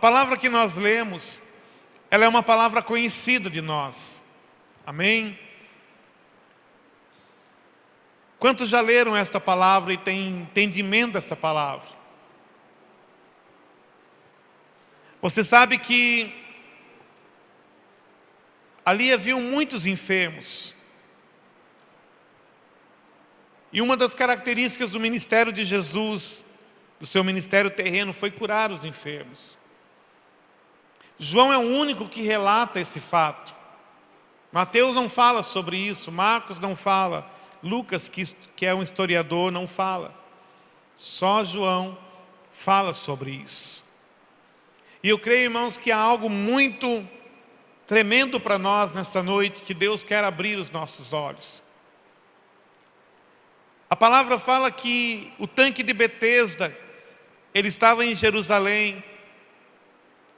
palavra que nós lemos, ela é uma palavra conhecida de nós. Amém? Quantos já leram esta palavra e têm entendimento dessa palavra? Você sabe que ali haviam muitos enfermos. E uma das características do ministério de Jesus, do seu ministério terreno, foi curar os enfermos. João é o único que relata esse fato. Mateus não fala sobre isso, Marcos não fala, Lucas, que é um historiador, não fala. Só João fala sobre isso. E eu creio, irmãos, que há algo muito tremendo para nós nessa noite, que Deus quer abrir os nossos olhos. A palavra fala que o tanque de Betesda, ele estava em Jerusalém,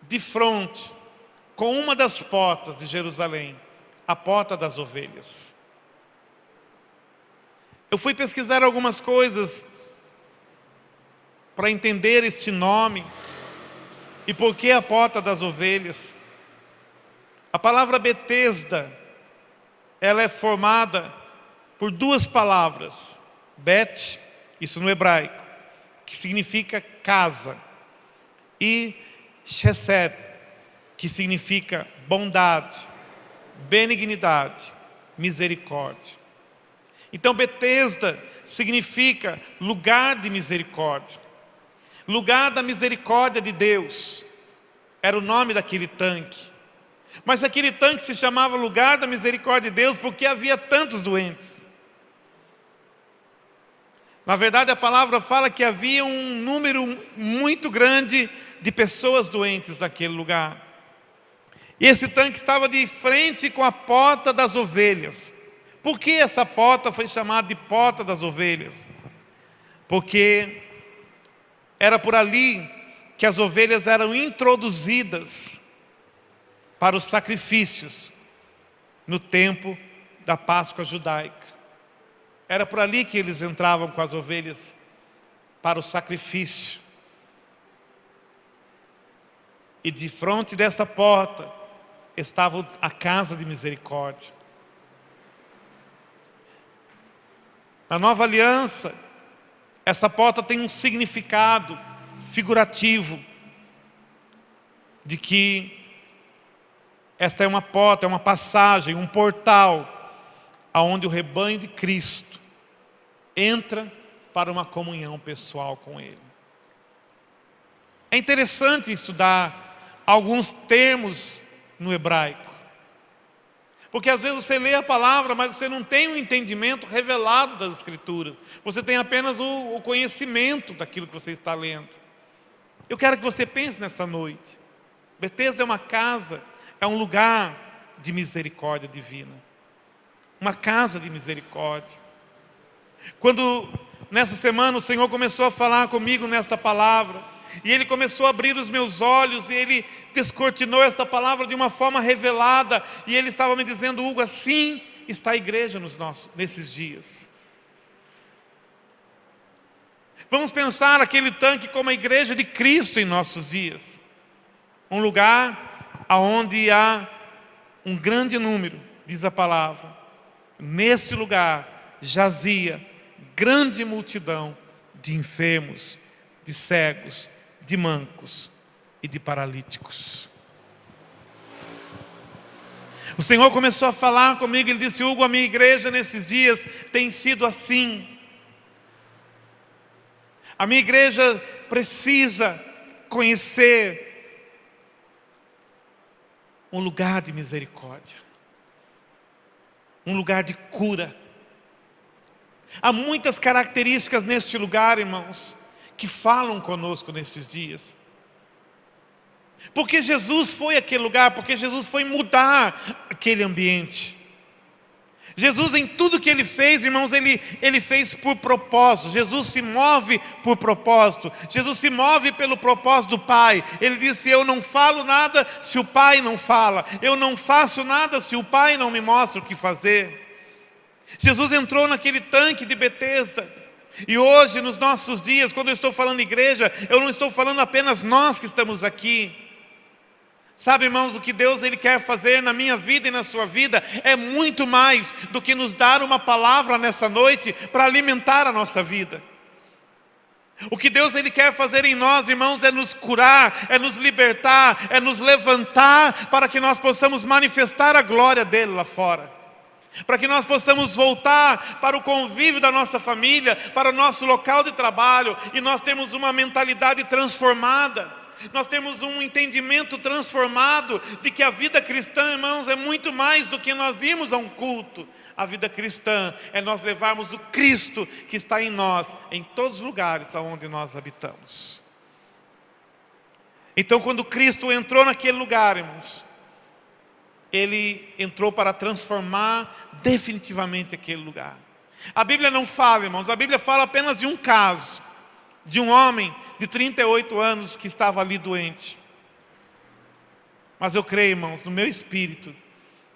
de frente, com uma das portas de Jerusalém, a porta das ovelhas. Eu fui pesquisar algumas coisas para entender este nome e por que a porta das ovelhas. A palavra Betesda, ela é formada por duas palavras. Bet, isso no hebraico, que significa casa, e Chesed, que significa bondade, benignidade, misericórdia. Então Betesda significa lugar de misericórdia, lugar da misericórdia de Deus. Era o nome daquele tanque. Mas aquele tanque se chamava lugar da misericórdia de Deus porque havia tantos doentes. Na verdade, a palavra fala que havia um número muito grande de pessoas doentes naquele lugar. E esse tanque estava de frente com a porta das ovelhas. Por que essa porta foi chamada de porta das ovelhas? Porque era por ali que as ovelhas eram introduzidas para os sacrifícios no tempo da Páscoa judaica. Era por ali que eles entravam com as ovelhas para o sacrifício. E de frente dessa porta estava a casa de misericórdia. Na nova aliança, essa porta tem um significado figurativo de que esta é uma porta, é uma passagem, um portal aonde o rebanho de Cristo entra para uma comunhão pessoal com Ele. É interessante estudar alguns termos no hebraico, porque às vezes você lê a palavra, mas você não tem um entendimento revelado das Escrituras. Você tem apenas o conhecimento daquilo que você está lendo. Eu quero que você pense nessa noite. Betesda é uma casa, é um lugar de misericórdia divina. Uma casa de misericórdia. Quando nessa semana o Senhor começou a falar comigo nesta palavra, e Ele começou a abrir os meus olhos, e Ele descortinou essa palavra de uma forma revelada, e Ele estava me dizendo: Hugo, assim está a igreja nesses dias. Vamos pensar aquele tanque como a igreja de Cristo em nossos dias. Um lugar onde há um grande número, diz a palavra. Neste lugar jazia grande multidão de enfermos, de cegos, de mancos e de paralíticos. O Senhor começou a falar comigo, Ele disse: Hugo, a minha igreja nesses dias tem sido assim. A minha igreja precisa conhecer um lugar de misericórdia, um lugar de cura. Há muitas características neste lugar, irmãos, que falam conosco nesses dias. Porque Jesus foi aquele lugar, porque Jesus foi mudar aquele ambiente. Jesus, em tudo que Ele fez, irmãos, Ele fez por propósito. Jesus se move por propósito. Jesus se move pelo propósito do Pai. Ele disse: eu não falo nada se o Pai não fala. Eu não faço nada se o Pai não me mostra o que fazer. Jesus entrou naquele tanque de Betesda. E hoje, nos nossos dias, quando eu estou falando igreja, eu não estou falando apenas nós que estamos aqui. Sabe, irmãos, o que Deus Ele quer fazer na minha vida e na sua vida é muito mais do que nos dar uma palavra nessa noite para alimentar a nossa vida. O que Deus Ele quer fazer em nós, irmãos, é nos curar, é nos libertar, é nos levantar para que nós possamos manifestar a glória dEle lá fora. Para que nós possamos voltar para o convívio da nossa família, para o nosso local de trabalho, e nós temos uma mentalidade transformada. Nós temos um entendimento transformado de que a vida cristã, irmãos, é muito mais do que nós irmos a um culto. A vida cristã é nós levarmos o Cristo que está em nós, em todos os lugares onde nós habitamos. Então, quando Cristo entrou naquele lugar, irmãos, Ele entrou para transformar definitivamente aquele lugar. A Bíblia não fala, irmãos, a Bíblia fala apenas de um caso, de um homem de 38 anos que estava ali doente. Mas eu creio, irmãos, no meu espírito,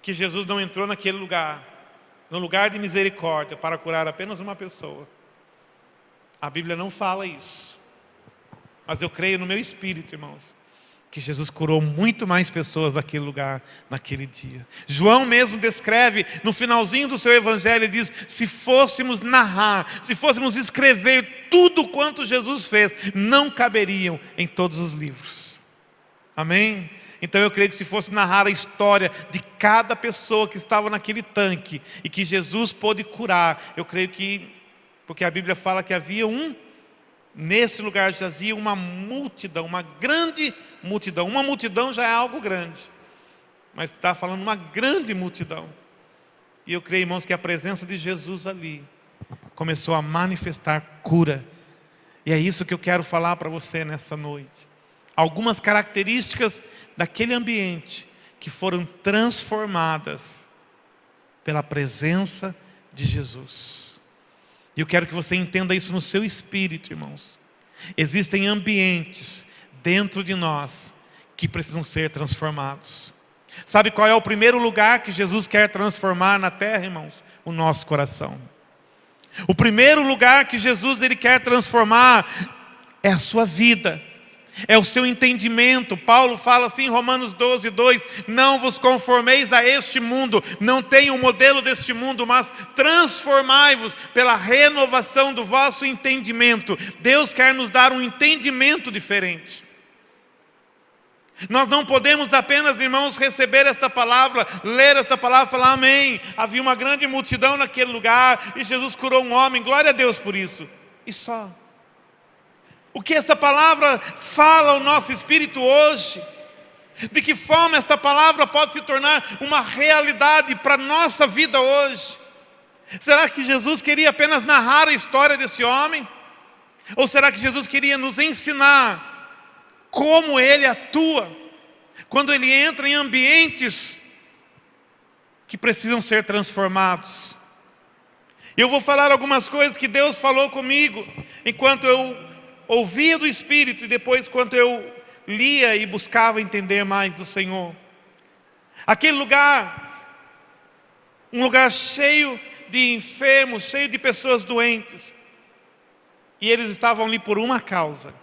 que Jesus não entrou naquele lugar, no lugar de misericórdia, para curar apenas uma pessoa. A Bíblia não fala isso. Mas eu creio no meu espírito, irmãos, que Jesus curou muito mais pessoas naquele lugar, naquele dia. João mesmo descreve, no finalzinho do seu evangelho, ele diz: se fôssemos narrar, se fôssemos escrever tudo quanto Jesus fez, não caberiam em todos os livros. Amém? Então eu creio que se fosse narrar a história de cada pessoa que estava naquele tanque, e que Jesus pôde curar, eu creio que, porque a Bíblia fala que havia nesse lugar jazia uma multidão, uma grande multidão. Uma multidão já é algo grande, mas está falando uma grande multidão. E eu creio, irmãos, que a presença de Jesus ali começou a manifestar cura. E é isso que eu quero falar para você nessa noite. Algumas características daquele ambiente que foram transformadas pela presença de Jesus. E eu quero que você entenda isso no seu espírito, irmãos. Existem ambientes dentro de nós que precisam ser transformados. Sabe qual é o primeiro lugar que Jesus quer transformar na terra, irmãos? O nosso coração. O primeiro lugar que Jesus Ele quer transformar é a sua vida, é o seu entendimento. Paulo fala assim em Romanos 12:2: não vos conformeis a este mundo, não tenham o modelo deste mundo, mas transformai-vos pela renovação do vosso entendimento. Deus quer nos dar um entendimento diferente. Nós não podemos apenas, irmãos, receber esta palavra, ler esta palavra e falar amém. Havia uma grande multidão naquele lugar e Jesus curou um homem, glória a Deus por isso. E só. O que essa palavra fala ao nosso espírito hoje? De que forma esta palavra pode se tornar uma realidade para a nossa vida hoje? Será que Jesus queria apenas narrar a história desse homem? Ou será que Jesus queria nos ensinar como Ele atua quando Ele entra em ambientes que precisam ser transformados? Eu vou falar algumas coisas que Deus falou comigo enquanto eu ouvia do Espírito e depois quando eu lia e buscava entender mais do Senhor. Aquele lugar, um lugar cheio de enfermos, cheio de pessoas doentes, e eles estavam ali por uma causa.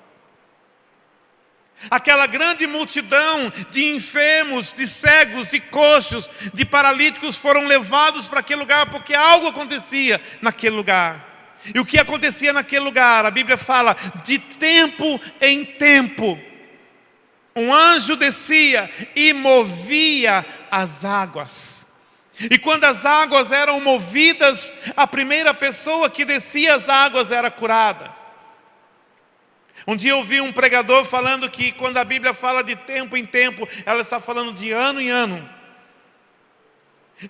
Aquela grande multidão de enfermos, de cegos, de coxos, de paralíticos foram levados para aquele lugar porque algo acontecia naquele lugar. E o que acontecia naquele lugar? A Bíblia fala: de tempo em tempo um anjo descia e movia as águas. E quando as águas eram movidas, a primeira pessoa que descia as águas era curada. Um dia eu ouvi um pregador falando que quando a Bíblia fala de tempo em tempo, ela está falando de ano em ano.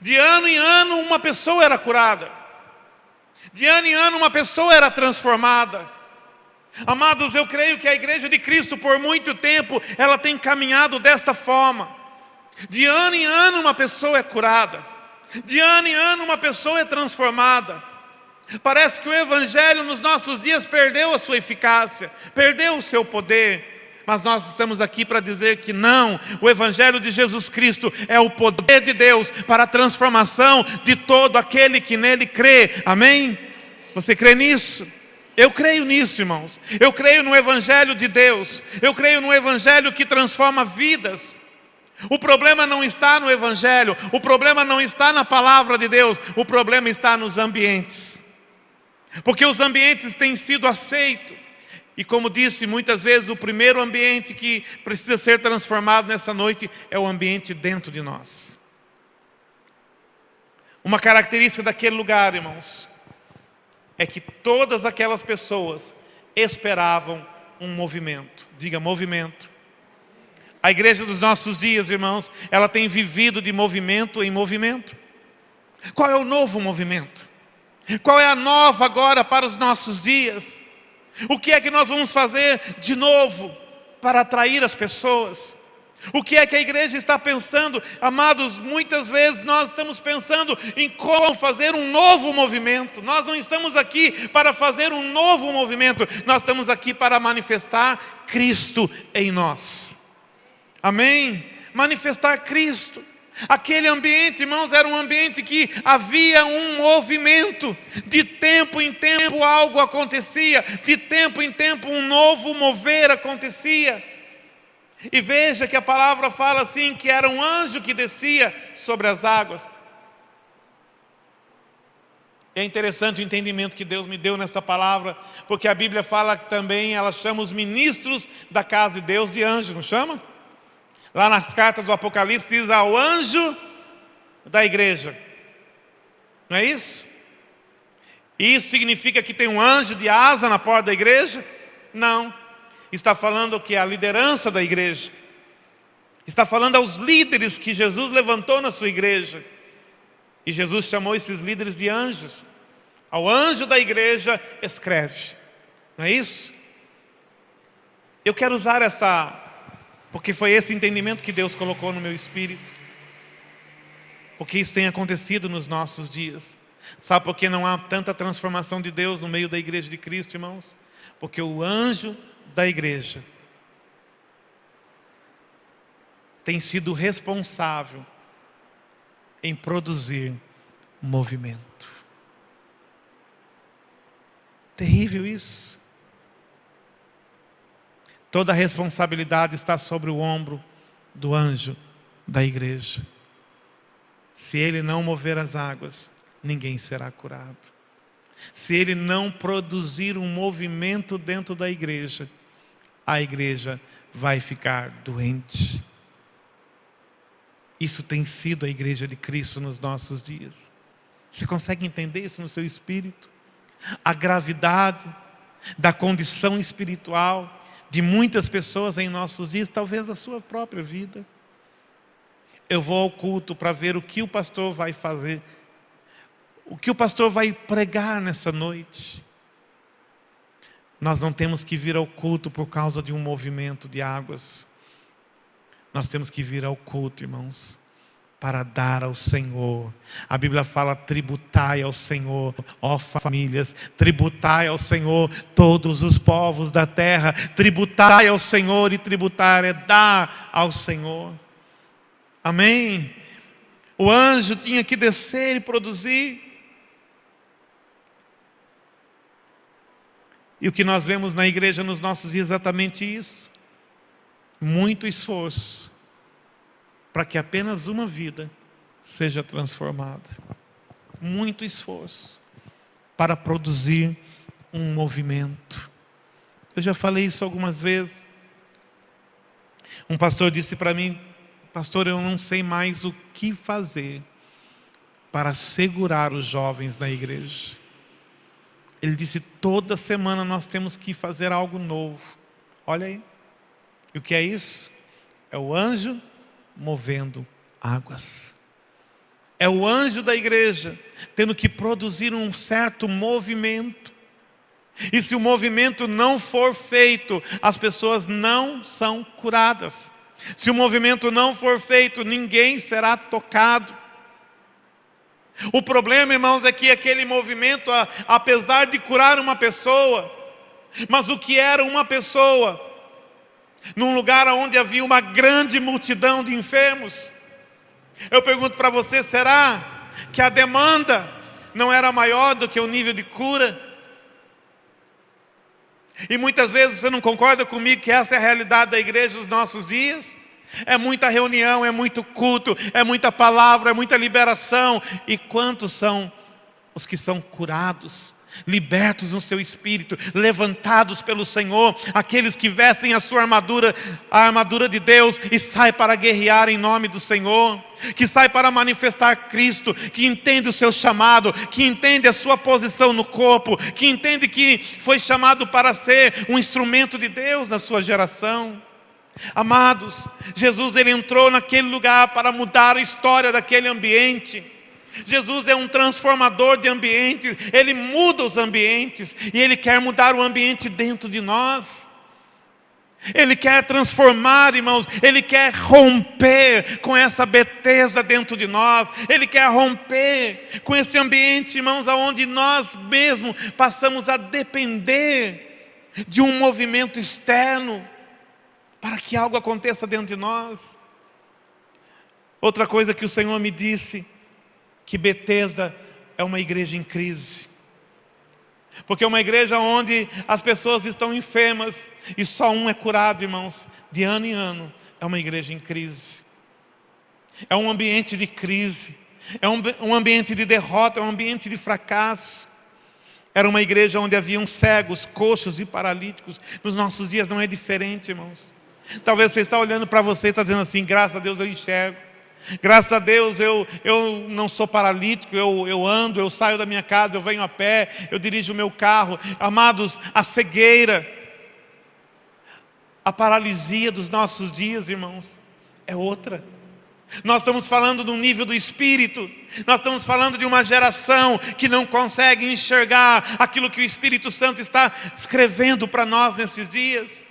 De ano em ano uma pessoa era curada. De ano em ano uma pessoa era transformada. Amados, eu creio que a Igreja de Cristo por muito tempo ela tem caminhado desta forma. De ano em ano uma pessoa é curada. De ano em ano uma pessoa é transformada. Parece que o Evangelho nos nossos dias perdeu a sua eficácia, perdeu o seu poder. Mas nós estamos aqui para dizer que não, o Evangelho de Jesus Cristo é o poder de Deus para a transformação de todo aquele que nele crê. Amém? Você crê nisso? Eu creio nisso, irmãos. Eu creio no Evangelho de Deus. Eu creio no Evangelho que transforma vidas. O problema não está no Evangelho, o problema não está na palavra de Deus, o problema está nos ambientes. Porque os ambientes têm sido aceitos. E como disse muitas vezes, o primeiro ambiente que precisa ser transformado nessa noite é o ambiente dentro de nós. Uma característica daquele lugar, irmãos, é que todas aquelas pessoas esperavam um movimento. Diga, movimento. A igreja dos nossos dias, irmãos, ela tem vivido de movimento em movimento. Qual é o novo movimento? Qual é a nova agora para os nossos dias? O que é que nós vamos fazer de novo para atrair as pessoas? O que é que a igreja está pensando? Amados, muitas vezes nós estamos pensando em como fazer um novo movimento. Nós não estamos aqui para fazer um novo movimento. Nós estamos aqui para manifestar Cristo em nós. Amém? Manifestar Cristo. Aquele ambiente, irmãos, era um ambiente que havia um movimento. De tempo em tempo algo acontecia. De tempo em tempo um novo mover acontecia. E veja que a palavra fala assim, que era um anjo que descia sobre as águas. É interessante o entendimento que Deus me deu nesta palavra, porque a Bíblia fala que também, ela chama os ministros da casa de Deus de anjos, não chama? Lá nas cartas do Apocalipse diz ao anjo da igreja. Não é isso? E isso significa que tem um anjo de asa na porta da igreja? Não. Está falando que é a liderança da igreja. Está falando aos líderes que Jesus levantou na sua igreja. E Jesus chamou esses líderes de anjos. Ao anjo da igreja escreve. Não é isso? Eu quero usar porque foi esse entendimento que Deus colocou no meu espírito. Porque isso tem acontecido nos nossos dias. Sabe por que não há tanta transformação de Deus no meio da igreja de Cristo, irmãos? Porque o anjo da igreja tem sido responsável em produzir movimento. Terrível isso. Toda a responsabilidade está sobre o ombro do anjo da igreja. Se ele não mover as águas, ninguém será curado. Se ele não produzir um movimento dentro da igreja, a igreja vai ficar doente. Isso tem sido a igreja de Cristo nos nossos dias. Você consegue entender isso no seu espírito? A gravidade da condição espiritual de muitas pessoas em nossos dias, talvez da sua própria vida. Eu vou ao culto para ver o que o pastor vai fazer, o que o pastor vai pregar nessa noite. Nós não temos que vir ao culto por causa de um movimento de águas. Nós temos que vir ao culto, irmãos, para dar ao Senhor. A Bíblia fala: tributai ao Senhor, ó famílias, tributai ao Senhor todos os povos da terra, tributai ao Senhor, e tributar é dar ao Senhor. Amém? O anjo tinha que descer e produzir. E o que nós vemos na igreja nos nossos dias é exatamente isso. Muito esforço para que apenas uma vida seja transformada. Muito esforço para produzir um movimento. Eu já falei isso algumas vezes. Um pastor disse para mim: pastor, eu não sei mais o que fazer para segurar os jovens na igreja. Ele disse: toda semana nós temos que fazer algo novo. Olha aí. E o que é isso? É o anjo movendo águas. É o anjo da igreja tendo que produzir um certo movimento. E se o movimento não for feito, as pessoas não são curadas. Se o movimento não for feito, ninguém será tocado. O problema, irmãos, é que aquele movimento, apesar de curar uma pessoa, mas o que era uma pessoa num lugar onde havia uma grande multidão de enfermos? Eu pergunto para você: será que a demanda não era maior do que o nível de cura? E muitas vezes você não concorda comigo que essa é a realidade da igreja dos nossos dias? É muita reunião, é muito culto, é muita palavra, é muita liberação. E quantos são os que são curados, libertos no seu espírito, levantados pelo Senhor, aqueles que vestem a sua armadura, a armadura de Deus, e saem para guerrear em nome do Senhor, que sai para manifestar Cristo, que entende o seu chamado, que entende a sua posição no corpo, que entende que foi chamado para ser um instrumento de Deus na sua geração. Amados, Jesus ele entrou naquele lugar para mudar a história daquele ambiente. Jesus é um transformador de ambientes, Ele muda os ambientes, e Ele quer mudar o ambiente dentro de nós. Ele quer transformar, irmãos, Ele quer romper com essa Betesda dentro de nós. Ele quer romper com esse ambiente, irmãos, onde nós mesmos passamos a depender de um movimento externo para que algo aconteça dentro de nós. Outra coisa que o Senhor me disse, que Betesda é uma igreja em crise. Porque é uma igreja onde as pessoas estão enfermas e só um é curado, irmãos. De ano em ano, é uma igreja em crise. É um ambiente de crise. É um ambiente de derrota, é um ambiente de fracasso. Era uma igreja onde haviam cegos, coxos e paralíticos. Nos nossos dias não é diferente, irmãos. Talvez você está olhando para você e está dizendo assim: graças a Deus eu enxergo. Graças a Deus eu não sou paralítico, eu ando, eu saio da minha casa, eu venho a pé, eu dirijo o meu carro. Amados, a cegueira, a paralisia dos nossos dias, irmãos, é outra. Nós estamos falando do nível do Espírito. Nós estamos falando de uma geração que não consegue enxergar aquilo que o Espírito Santo está escrevendo para nós nesses dias.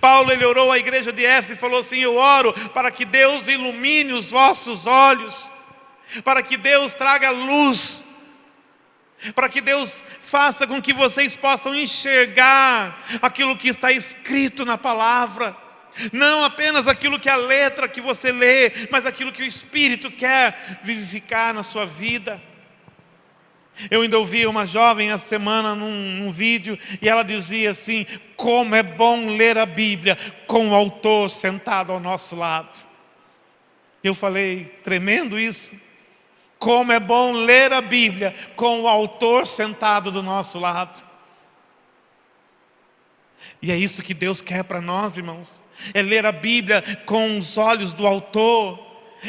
Paulo ele orou à igreja de Éfeso e falou assim: eu oro para que Deus ilumine os vossos olhos, para que Deus traga luz, para que Deus faça com que vocês possam enxergar aquilo que está escrito na palavra. Não apenas aquilo que a letra que você lê, mas aquilo que o Espírito quer vivificar na sua vida. Eu ainda ouvi uma jovem essa semana num vídeo, e ela dizia assim: como é bom ler a Bíblia com o autor sentado ao nosso lado. Eu falei: tremendo isso. Como é bom ler a Bíblia com o autor sentado do nosso lado. E é isso que Deus quer para nós, irmãos. É ler a Bíblia com os olhos do autor.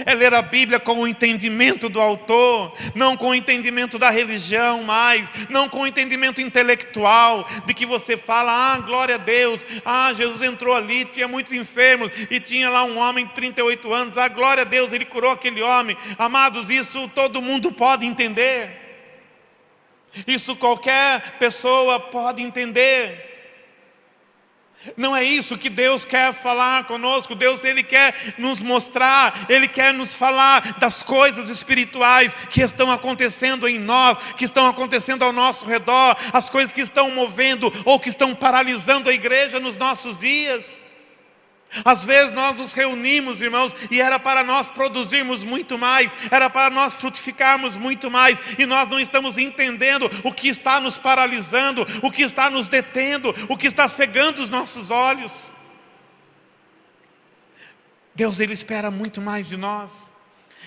É ler a Bíblia com o entendimento do autor, não com o entendimento da religião mais, não com o entendimento intelectual, de que você fala: ah, glória a Deus, ah, Jesus entrou ali, tinha muitos enfermos, e tinha lá um homem de 38 anos, ah, glória a Deus, Ele curou aquele homem. Amados, isso todo mundo pode entender, isso qualquer pessoa pode entender. Não é isso que Deus quer falar conosco. Deus ele quer nos mostrar, Ele quer nos falar das coisas espirituais que estão acontecendo em nós, que estão acontecendo ao nosso redor, as coisas que estão movendo ou que estão paralisando a igreja nos nossos dias. Às vezes nós nos reunimos, irmãos, e era para nós produzirmos muito mais, era para nós frutificarmos muito mais, e nós não estamos entendendo o que está nos paralisando, o que está nos detendo, o que está cegando os nossos olhos. Deus ele espera muito mais de nós.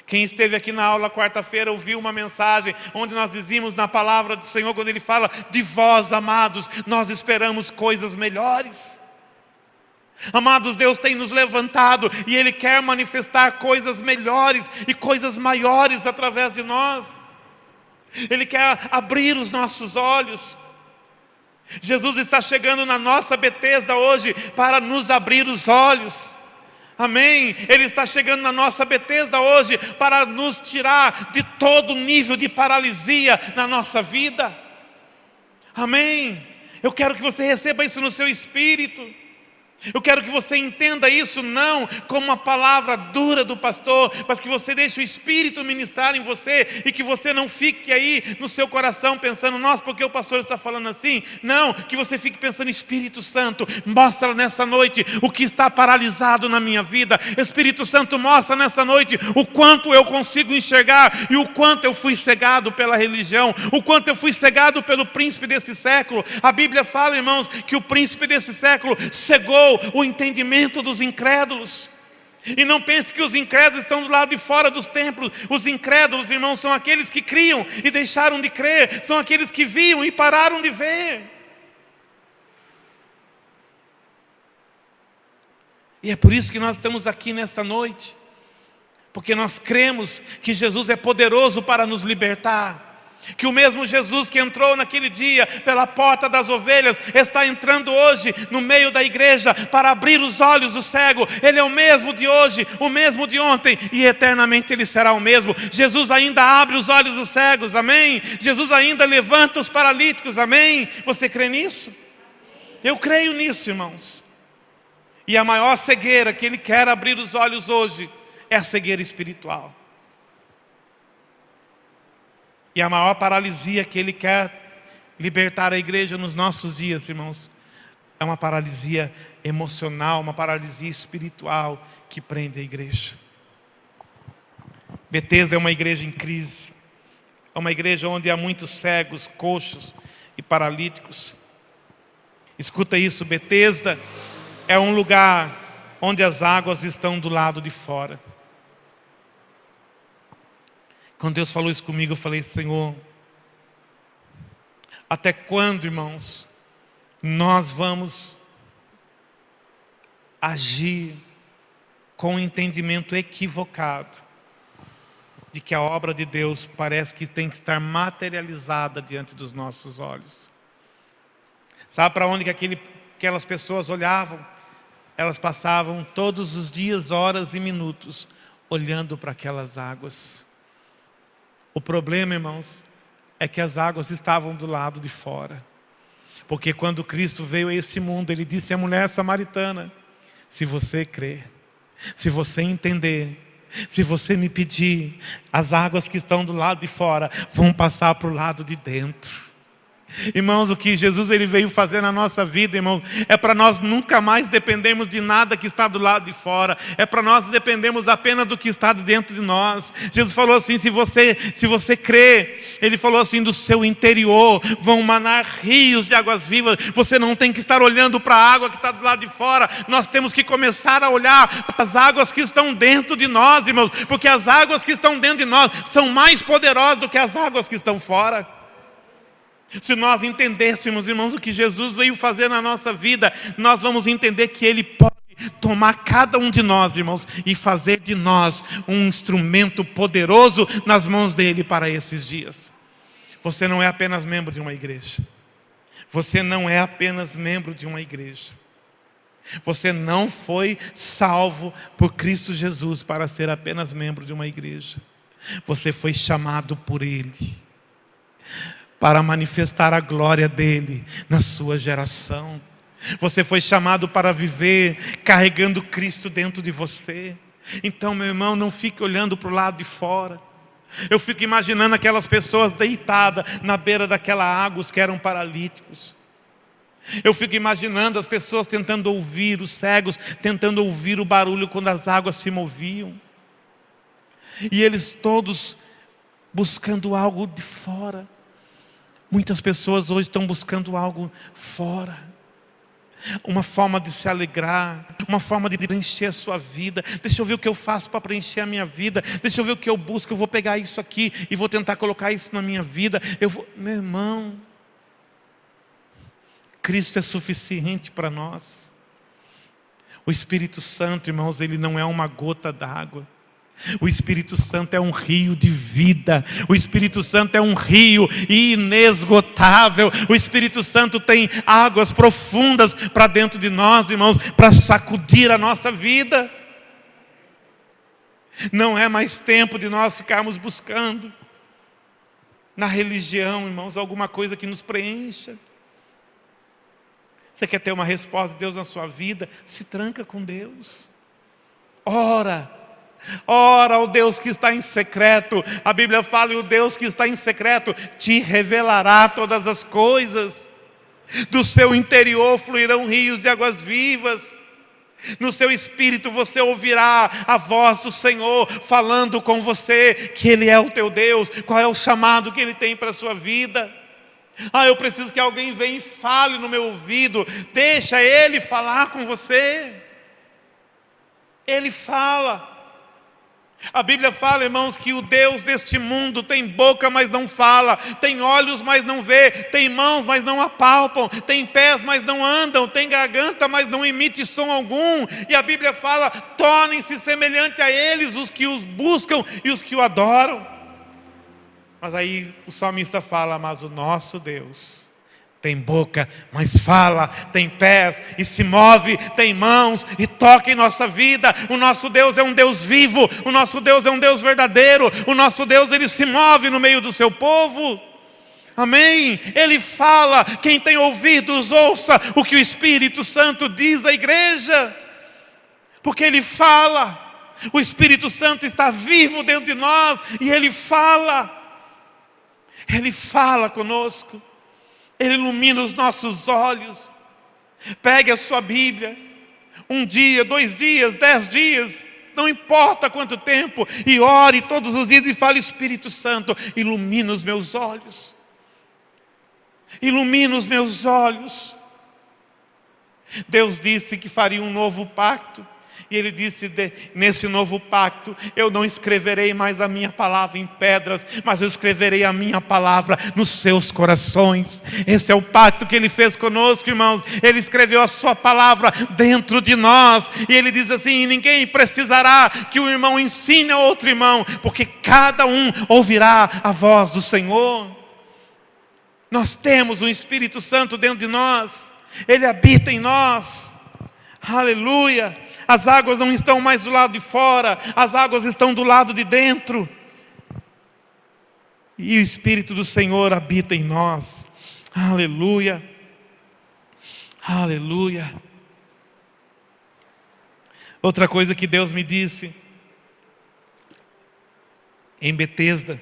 Quem esteve aqui na aula quarta-feira ouviu uma mensagem onde nós dizíamos na palavra do Senhor, quando Ele fala: de vós, amados, nós esperamos coisas melhores. Amados, Deus tem nos levantado e Ele quer manifestar coisas melhores e coisas maiores através de nós. Ele quer abrir os nossos olhos. Jesus está chegando na nossa Betesda hoje para nos abrir os olhos. Amém? Ele está chegando na nossa Betesda hoje para nos tirar de todo nível de paralisia na nossa vida. Amém? Eu quero que você receba isso no seu espírito. Eu quero que você entenda isso não como uma palavra dura do pastor, mas que você deixe o Espírito ministrar em você, e que você não fique aí no seu coração pensando: nossa, porque o pastor está falando assim? Não, que você fique pensando: Espírito Santo, mostra nessa noite o que está paralisado na minha vida. Espírito Santo, mostra nessa noite o quanto eu consigo enxergar e o quanto eu fui cegado pela religião, o quanto eu fui cegado pelo príncipe desse século. A Bíblia fala, irmãos, que o príncipe desse século cegou o entendimento dos incrédulos. E não pense que os incrédulos estão do lado de fora dos templos. Os incrédulos, irmãos, são aqueles que criam e deixaram de crer. São aqueles que viam e pararam de ver. E é por isso que nós estamos aqui nesta noite. Porque nós cremos que Jesus é poderoso para nos libertar. Que o mesmo Jesus que entrou naquele dia pela porta das ovelhas está entrando hoje no meio da igreja para abrir os olhos do cego. Ele é o mesmo de hoje, o mesmo de ontem, e eternamente Ele será o mesmo. Jesus ainda abre os olhos dos cegos, amém? Jesus ainda levanta os paralíticos, amém? Você crê nisso? Eu creio nisso, irmãos. E a maior cegueira que Ele quer abrir os olhos hoje é a cegueira espiritual. E a maior paralisia que Ele quer libertar a igreja nos nossos dias, irmãos, é uma paralisia emocional, uma paralisia espiritual que prende a igreja. Betesda é uma igreja em crise. É uma igreja onde há muitos cegos, coxos e paralíticos. Escuta isso, Betesda é um lugar onde as águas estão do lado de fora. Quando Deus falou isso comigo, eu falei: Senhor, até quando, irmãos, nós vamos agir com um entendimento equivocado de que a obra de Deus parece que tem que estar materializada diante dos nossos olhos? Sabe para onde que aquelas pessoas olhavam? Elas passavam todos os dias, horas e minutos olhando para aquelas águas. O problema, irmãos, é que as águas estavam do lado de fora. Porque quando Cristo veio a esse mundo, Ele disse à mulher samaritana: se você crer, se você entender, se você me pedir, as águas que estão do lado de fora vão passar para o lado de dentro. Irmãos, o que Jesus ele veio fazer na nossa vida, irmãos, é para nós nunca mais dependermos de nada que está do lado de fora. É para nós dependermos apenas do que está dentro de nós. Jesus falou assim: se você crer, Ele falou assim, do seu interior vão manar rios de águas vivas. Você não tem que estar olhando para a água que está do lado de fora. Nós temos que começar a olhar para as águas que estão dentro de nós, irmãos. Porque as águas que estão dentro de nós são mais poderosas do que as águas que estão fora. Se nós entendêssemos, irmãos, o que Jesus veio fazer na nossa vida, nós vamos entender que Ele pode tomar cada um de nós, irmãos, e fazer de nós um instrumento poderoso nas mãos dEle para esses dias. Você não é apenas membro de uma igreja. Você não é apenas membro de uma igreja. Você não foi salvo por Cristo Jesus para ser apenas membro de uma igreja. Você foi chamado por Ele para manifestar a glória dEle na sua geração. Você foi chamado para viver carregando Cristo dentro de você. Então, meu irmão, não fique olhando para o lado de fora. Eu fico imaginando aquelas pessoas deitadas na beira daquela água, os que eram paralíticos. Eu fico imaginando as pessoas tentando ouvir, os cegos tentando ouvir o barulho quando as águas se moviam. E eles todos buscando algo de fora. Muitas pessoas hoje estão buscando algo fora. Uma forma de se alegrar, uma forma de preencher a sua vida. Deixa eu ver o que eu faço para preencher a minha vida. Deixa eu ver o que eu busco. Eu vou pegar isso aqui e vou tentar colocar isso na minha vida. Meu irmão, Cristo é suficiente para nós. O Espírito Santo, irmãos, Ele não é uma gota d'água. O Espírito Santo é um rio de vida. O Espírito Santo é um rio inesgotável. O Espírito Santo tem águas profundas para dentro de nós, irmãos, para sacudir a nossa vida. Não é mais tempo de nós ficarmos buscando na religião, irmãos, alguma coisa que nos preencha. Você quer ter uma resposta de Deus na sua vida? Se tranca com Deus. Ora ao Deus que está em secreto. A Bíblia fala: e o Deus que está em secreto te revelará todas as coisas. Do seu interior fluirão rios de águas vivas. No seu espírito você ouvirá a voz do Senhor falando com você que Ele é o teu Deus. Qual é o chamado que Ele tem para a sua vida? Eu preciso que alguém venha e fale no meu ouvido. Deixa Ele falar com você. Ele fala. A Bíblia fala, irmãos, que o Deus deste mundo tem boca, mas não fala, tem olhos, mas não vê, tem mãos, mas não apalpam, tem pés, mas não andam, tem garganta, mas não emite som algum. E a Bíblia fala: tornem-se semelhante a eles os que os buscam e os que o adoram. Mas aí o salmista fala: mas o nosso Deus tem boca, mas fala, tem pés e se move, tem mãos e toca em nossa vida. O nosso Deus é um Deus vivo, o nosso Deus é um Deus verdadeiro, o nosso Deus, Ele se move no meio do seu povo. Amém? Ele fala. Quem tem ouvidos, ouça o que o Espírito Santo diz à igreja, porque Ele fala. O Espírito Santo está vivo dentro de nós e Ele fala. Ele fala conosco. Ele ilumina os nossos olhos. Pegue a sua Bíblia, 1 dia, 2 dias, 10 dias, não importa quanto tempo, e ore todos os dias e fale: Espírito Santo, ilumina os meus olhos. Ilumina os meus olhos. Deus disse que faria um novo pacto. E Ele disse: nesse novo pacto, eu não escreverei mais a minha palavra em pedras, mas eu escreverei a minha palavra nos seus corações. Esse é o pacto que Ele fez conosco, irmãos. Ele escreveu a sua palavra dentro de nós. E Ele diz assim: ninguém precisará que o irmão ensine a outro irmão, porque cada um ouvirá a voz do Senhor. Nós temos o Espírito Santo dentro de nós. Ele habita em nós. Aleluia. As águas não estão mais do lado de fora, as águas estão do lado de dentro. E o Espírito do Senhor habita em nós. Aleluia. Aleluia. Outra coisa que Deus me disse, em Betesda,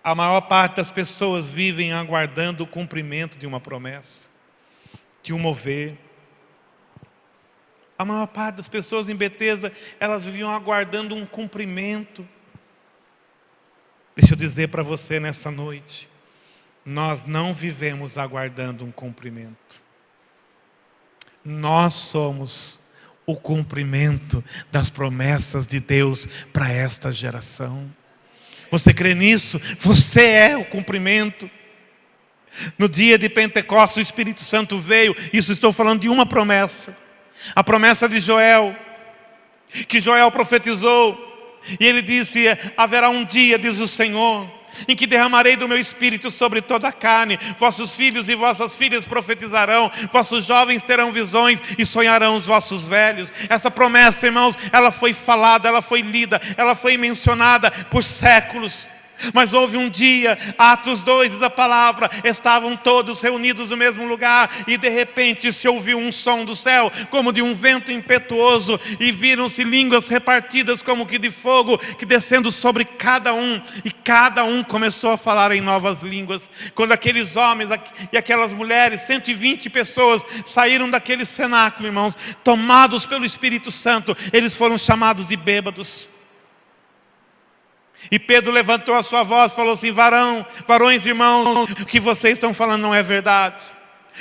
a maior parte das pessoas vivem aguardando o cumprimento de uma promessa, de um mover. A maior parte das pessoas em Betesda, elas viviam aguardando um cumprimento. Deixa eu dizer para você nessa noite, nós não vivemos aguardando um cumprimento. Nós somos o cumprimento das promessas de Deus para esta geração. Você crê nisso? Você é o cumprimento. No dia de Pentecostes, o Espírito Santo veio. Isso estou falando de uma promessa. A promessa de Joel, que Joel profetizou, e ele disse: haverá um dia, diz o Senhor, em que derramarei do meu Espírito sobre toda a carne. Vossos filhos e vossas filhas profetizarão, vossos jovens terão visões e sonharão os vossos velhos. Essa promessa, irmãos, ela foi falada, ela foi lida, ela foi mencionada por séculos. Mas houve um dia, Atos 2 diz a palavra, estavam todos reunidos no mesmo lugar, e de repente se ouviu um som do céu, como de um vento impetuoso, e viram-se línguas repartidas como que de fogo, que descendo sobre cada um, e cada um começou a falar em novas línguas. Quando aqueles homens e aquelas mulheres, 120 pessoas, saíram daquele cenáculo, irmãos, tomados pelo Espírito Santo, eles foram chamados de bêbados. E Pedro levantou a sua voz e falou assim: varões, irmãos, o que vocês estão falando não é verdade.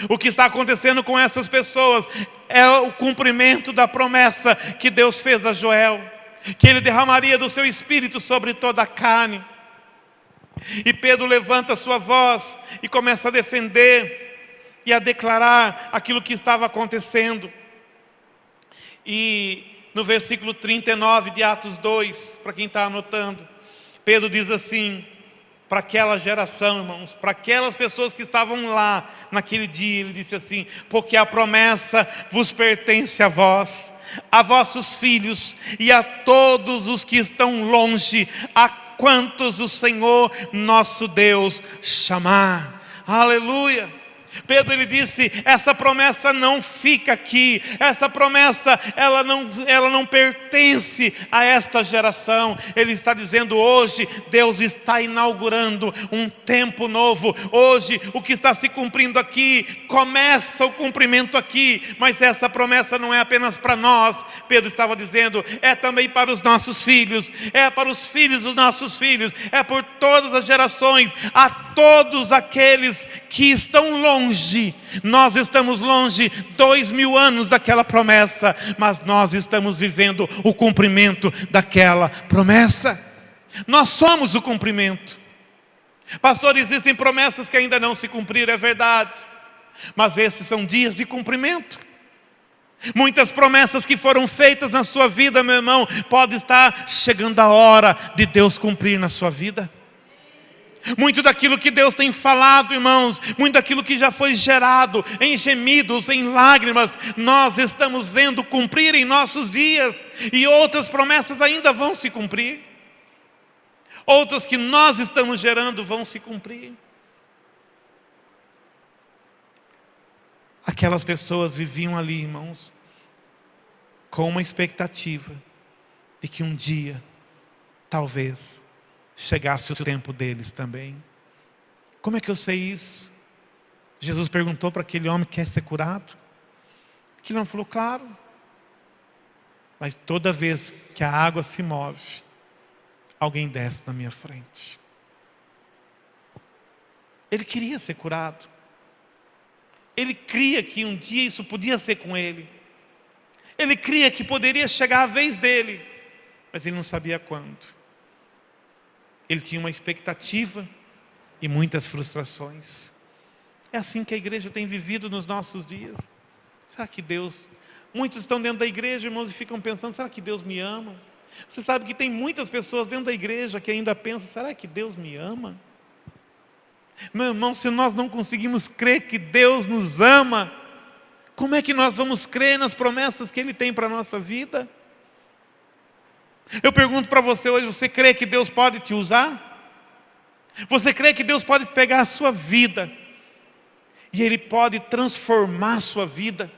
O que está acontecendo com essas pessoas é o cumprimento da promessa que Deus fez a Joel, que Ele derramaria do seu Espírito sobre toda a carne. E Pedro levanta a sua voz e começa a defender e a declarar aquilo que estava acontecendo. E no versículo 39 de Atos 2, para quem está anotando, Pedro diz assim, para aquela geração, irmãos, para aquelas pessoas que estavam lá naquele dia, ele disse assim: porque a promessa vos pertence a vós, a vossos filhos e a todos os que estão longe, a quantos o Senhor nosso Deus chamar. Aleluia. Pedro, ele disse: essa promessa não fica aqui, essa promessa ela não pertence a esta geração. Ele está dizendo: hoje Deus está inaugurando um tempo novo. Hoje o que está se cumprindo aqui, começa o cumprimento aqui, mas essa promessa não é apenas para nós. Pedro estava dizendo, é também para os nossos filhos, é para os filhos dos nossos filhos, é por todas as gerações, todos aqueles que estão longe. Nós estamos longe 2000 anos daquela promessa, mas nós estamos vivendo o cumprimento daquela promessa. Nós somos o cumprimento. Pastor, existem promessas que ainda não se cumpriram, é verdade, mas esses são dias de cumprimento. Muitas promessas que foram feitas na sua vida, meu irmão, pode estar chegando a hora de Deus cumprir na sua vida. Muito daquilo que Deus tem falado, irmãos, muito daquilo que já foi gerado em gemidos, em lágrimas, nós estamos vendo cumprir em nossos dias, e outras promessas ainda vão se cumprir. Outras que nós estamos gerando vão se cumprir. Aquelas pessoas viviam ali, irmãos, com uma expectativa de que um dia, talvez, chegasse o tempo deles também. Como é que eu sei isso? Jesus perguntou para aquele homem que quer ser curado. Aquele homem falou, claro. Mas toda vez que a água se move, alguém desce na minha frente. Ele queria ser curado. Ele cria que um dia isso podia ser com ele. Ele cria que poderia chegar a vez dele, mas ele não sabia quando. Ele tinha uma expectativa e muitas frustrações. É assim que a igreja tem vivido nos nossos dias. Será que Deus... Muitos estão dentro da igreja, irmãos, e ficam pensando, será que Deus me ama? Você sabe que tem muitas pessoas dentro da igreja que ainda pensam, será que Deus me ama? Meu irmão, se nós não conseguimos crer que Deus nos ama, como é que nós vamos crer nas promessas que Ele tem para a nossa vida? Eu pergunto para você hoje, você crê que Deus pode te usar? Você crê que Deus pode pegar a sua vida e Ele pode transformar a sua vida?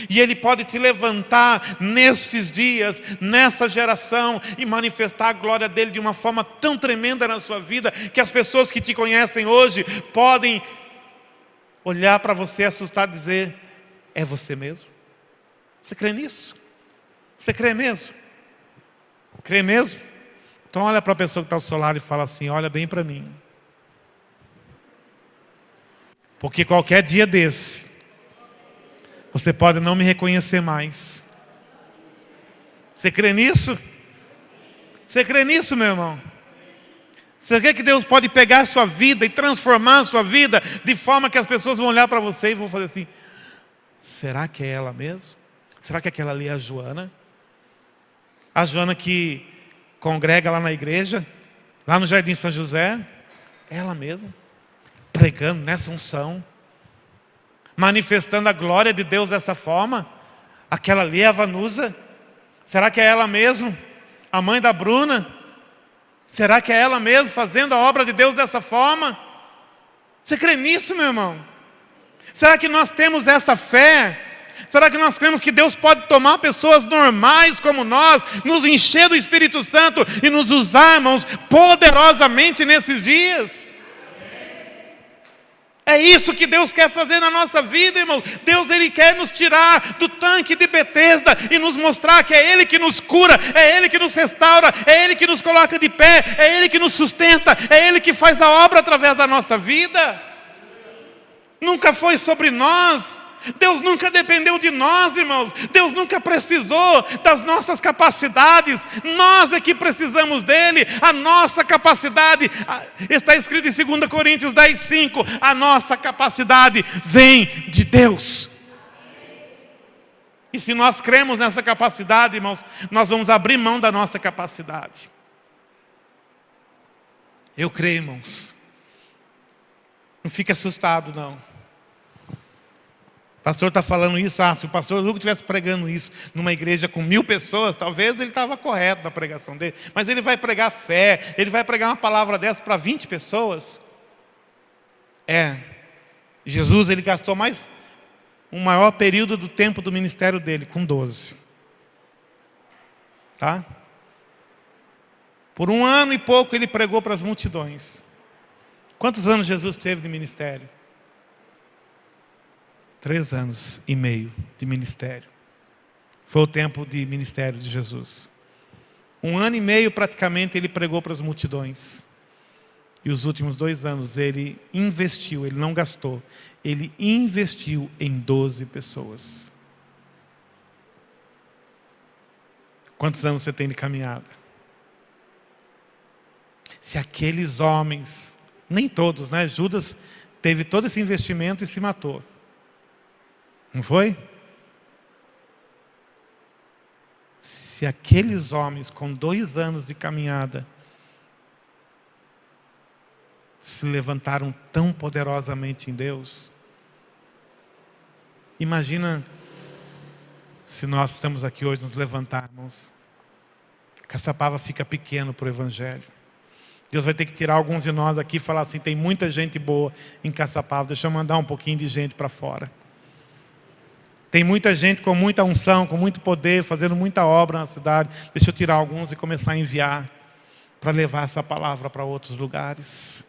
E Ele pode te levantar nesses dias, nessa geração, e manifestar a glória dEle de uma forma tão tremenda na sua vida, que as pessoas que te conhecem hoje podem olhar para você assustado e dizer, é você mesmo? Você crê nisso? Você crê mesmo? Crê mesmo? Então olha para a pessoa que está ao seu lado e fala assim, olha bem para mim. Porque qualquer dia desse, você pode não me reconhecer mais. Você crê nisso? Você crê nisso, meu irmão? Você crê que Deus pode pegar a sua vida e transformar a sua vida de forma que as pessoas vão olhar para você e vão fazer assim, será que é ela mesmo? Será que aquela ali é a Joana? A Joana que congrega lá na igreja, lá no Jardim São José? Ela mesmo, pregando nessa unção, manifestando a glória de Deus dessa forma. Aquela ali é a Vanusa? Será que é ela mesmo? A mãe da Bruna? Será que é ela mesmo fazendo a obra de Deus dessa forma? Você crê nisso, meu irmão? Será que nós temos essa fé? Será que nós cremos que Deus pode tomar pessoas normais como nós, nos encher do Espírito Santo e nos usar, irmãos, poderosamente nesses dias? É isso que Deus quer fazer na nossa vida, irmão. Deus, Ele quer nos tirar do tanque de Betesda e nos mostrar que é Ele que nos cura, é Ele que nos restaura, é Ele que nos coloca de pé, é Ele que nos sustenta, é Ele que faz a obra através da nossa vida. Nunca foi sobre nós. Deus nunca dependeu de nós, irmãos. Deus nunca precisou das nossas capacidades. Nós é que precisamos dEle. A nossa capacidade, está escrito em 2 Coríntios 10:5, a nossa capacidade vem de Deus. E se nós cremos nessa capacidade, irmãos, nós vamos abrir mão da nossa capacidade. Eu creio, irmãos. Não fique assustado, não. O pastor está falando isso, se o pastor Lucas estivesse pregando isso numa igreja com 1000 pessoas, talvez ele estava correto na pregação dele, mas ele vai pregar fé, ele vai pregar uma palavra dessa para 20 pessoas. Jesus, ele gastou um maior período do tempo do ministério dele, com 12. Tá? Por 1 ano e pouco ele pregou para as multidões. Quantos anos Jesus teve de ministério? 3 anos e meio de ministério. Foi o tempo de ministério de Jesus. 1 ano e meio praticamente ele pregou para as multidões. E os últimos 2 anos ele investiu, ele não gastou, ele investiu em 12 pessoas. Quantos anos você tem de caminhada? Se aqueles homens, nem todos, né? Judas teve todo esse investimento e se matou. Não foi? Se aqueles homens com 2 anos de caminhada se levantaram tão poderosamente em Deus, imagina se nós estamos aqui hoje nos levantarmos. Caçapava fica pequeno para o Evangelho. Deus vai ter que tirar alguns de nós aqui e falar assim: tem muita gente boa em Caçapava, deixa eu mandar um pouquinho de gente para fora. Tem muita gente com muita unção, com muito poder, fazendo muita obra na cidade. Deixa eu tirar alguns e começar a enviar para levar essa palavra para outros lugares.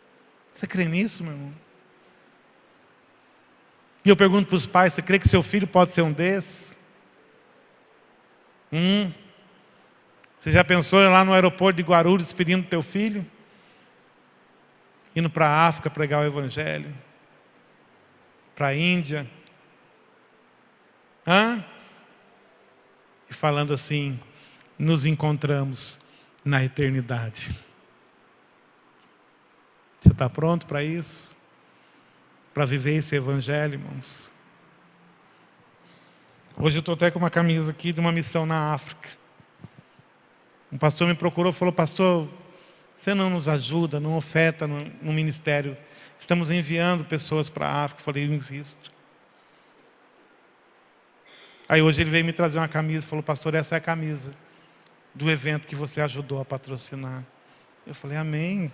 Você crê nisso, meu irmão? E eu pergunto para os pais: você crê que seu filho pode ser um desses? Você já pensou lá no aeroporto de Guarulhos despedindo teu filho? Indo para a África pregar o Evangelho? Para a Índia? E falando assim: nos encontramos na eternidade. Você está pronto para isso? Para viver esse Evangelho, irmãos? Hoje eu estou até com uma camisa aqui de uma missão na África. Um pastor me procurou e falou: pastor, você não nos ajuda, não oferta no ministério? Estamos enviando pessoas para a África. Eu falei: eu invisto. Aí hoje ele veio me trazer uma camisa e falou: pastor, essa é a camisa do evento que você ajudou a patrocinar. Eu falei: amém.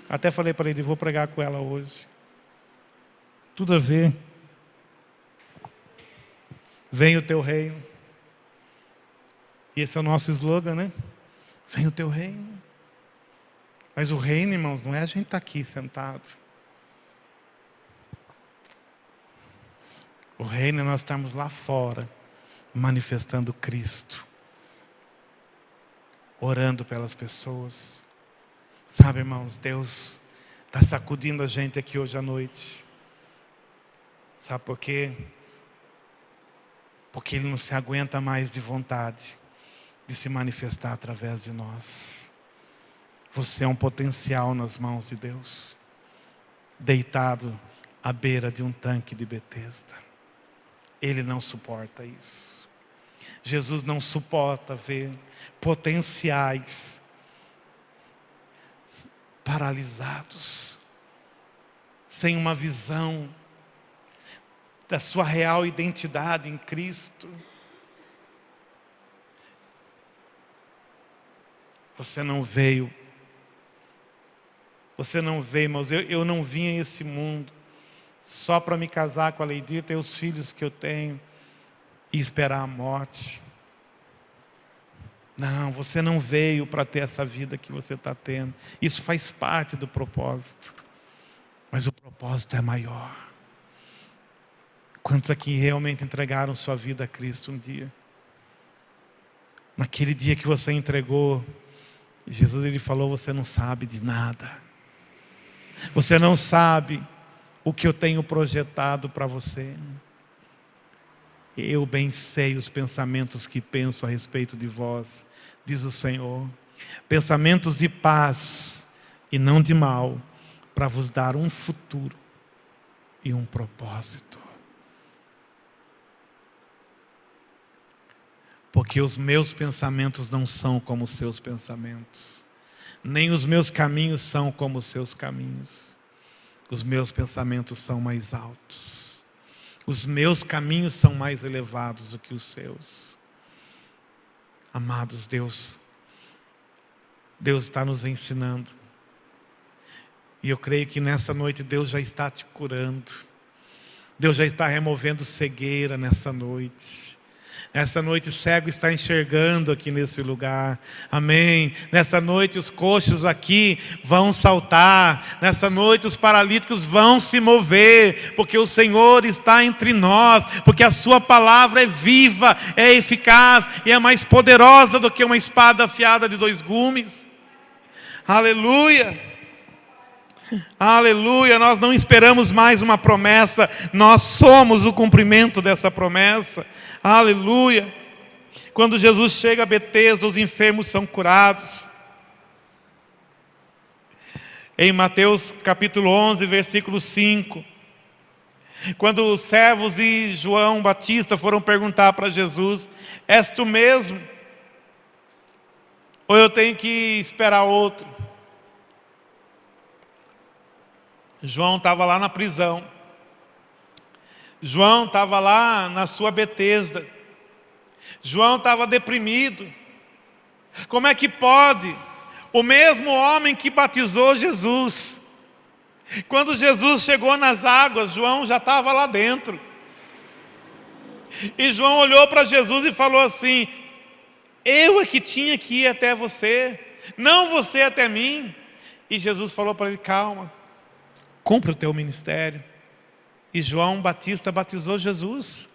Até falei para ele: vou pregar com ela hoje. Tudo a ver. Venha o teu reino. E esse é o nosso slogan, né? Venha o teu reino. Mas o reino, irmãos, não é a gente estar aqui sentado. O reino é nós estarmos lá fora, manifestando Cristo. Orando pelas pessoas. Sabe, irmãos, Deus está sacudindo a gente aqui hoje à noite. Sabe por quê? Porque Ele não se aguenta mais de vontade de se manifestar através de nós. Você é um potencial nas mãos de Deus, deitado à beira de um tanque de Betesda. Ele não suporta isso. Jesus não suporta ver potenciais paralisados, sem uma visão da sua real identidade em Cristo. Você não veio, irmãos, eu não vim a esse mundo só para me casar com a Leidia, ter os filhos que eu tenho e esperar a morte. Não, você não veio para ter essa vida que você está tendo. Isso faz parte do propósito. Mas o propósito é maior. Quantos aqui realmente entregaram sua vida a Cristo um dia? Naquele dia que você entregou, Jesus ele falou: você não sabe de nada. Você não sabe o que eu tenho projetado para você. Eu bem sei os pensamentos que penso a respeito de vós, diz o Senhor. Pensamentos de paz e não de mal, para vos dar um futuro e um propósito. Porque os meus pensamentos não são como os seus pensamentos, nem os meus caminhos são como os seus caminhos. Os meus pensamentos são mais altos. Os meus caminhos são mais elevados do que os seus. Amados, Deus está nos ensinando. E eu creio que nessa noite Deus já está te curando. Deus já está removendo cegueira nessa noite. Nessa noite o cego está enxergando aqui nesse lugar. Amém. Nessa noite os coxos aqui vão saltar. Nessa noite os paralíticos vão se mover. Porque o Senhor está entre nós. Porque a sua palavra é viva, é eficaz e é mais poderosa do que uma espada afiada de 2 gumes. Aleluia. Aleluia, nós não esperamos mais uma promessa, nós somos o cumprimento dessa promessa. Aleluia. Quando Jesus chega a Betesda, os enfermos são curados. Em Mateus capítulo 11, versículo 5, quando os servos de João Batista foram perguntar para Jesus: és tu mesmo? Ou eu tenho que esperar outro? João estava lá na prisão. João estava lá na sua Betesda. João estava deprimido. Como é que pode? O mesmo homem que batizou Jesus, quando Jesus chegou nas águas, João já estava lá dentro. E João olhou para Jesus e falou assim: eu é que tinha que ir até você, não você até mim. E Jesus falou para ele: calma, cumpre o teu ministério. E João Batista batizou Jesus.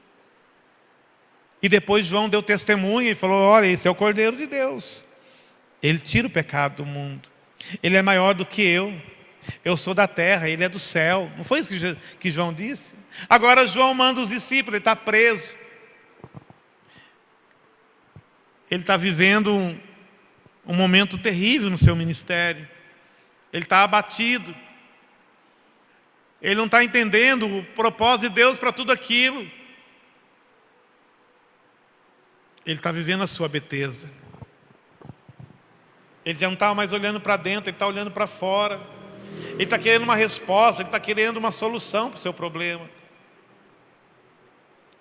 E depois João deu testemunha e falou: olha, esse é o Cordeiro de Deus. Ele tira o pecado do mundo. Ele é maior do que eu. Eu sou da terra, ele é do céu. Não foi isso que João disse? Agora João manda os discípulos, ele está preso. Ele está vivendo um momento terrível no seu ministério. Ele está abatido. Ele não está entendendo o propósito de Deus para tudo aquilo. Ele está vivendo a sua Betesda. Ele já não está mais olhando para dentro, ele está olhando para fora. Ele está querendo uma resposta, ele está querendo uma solução para o seu problema.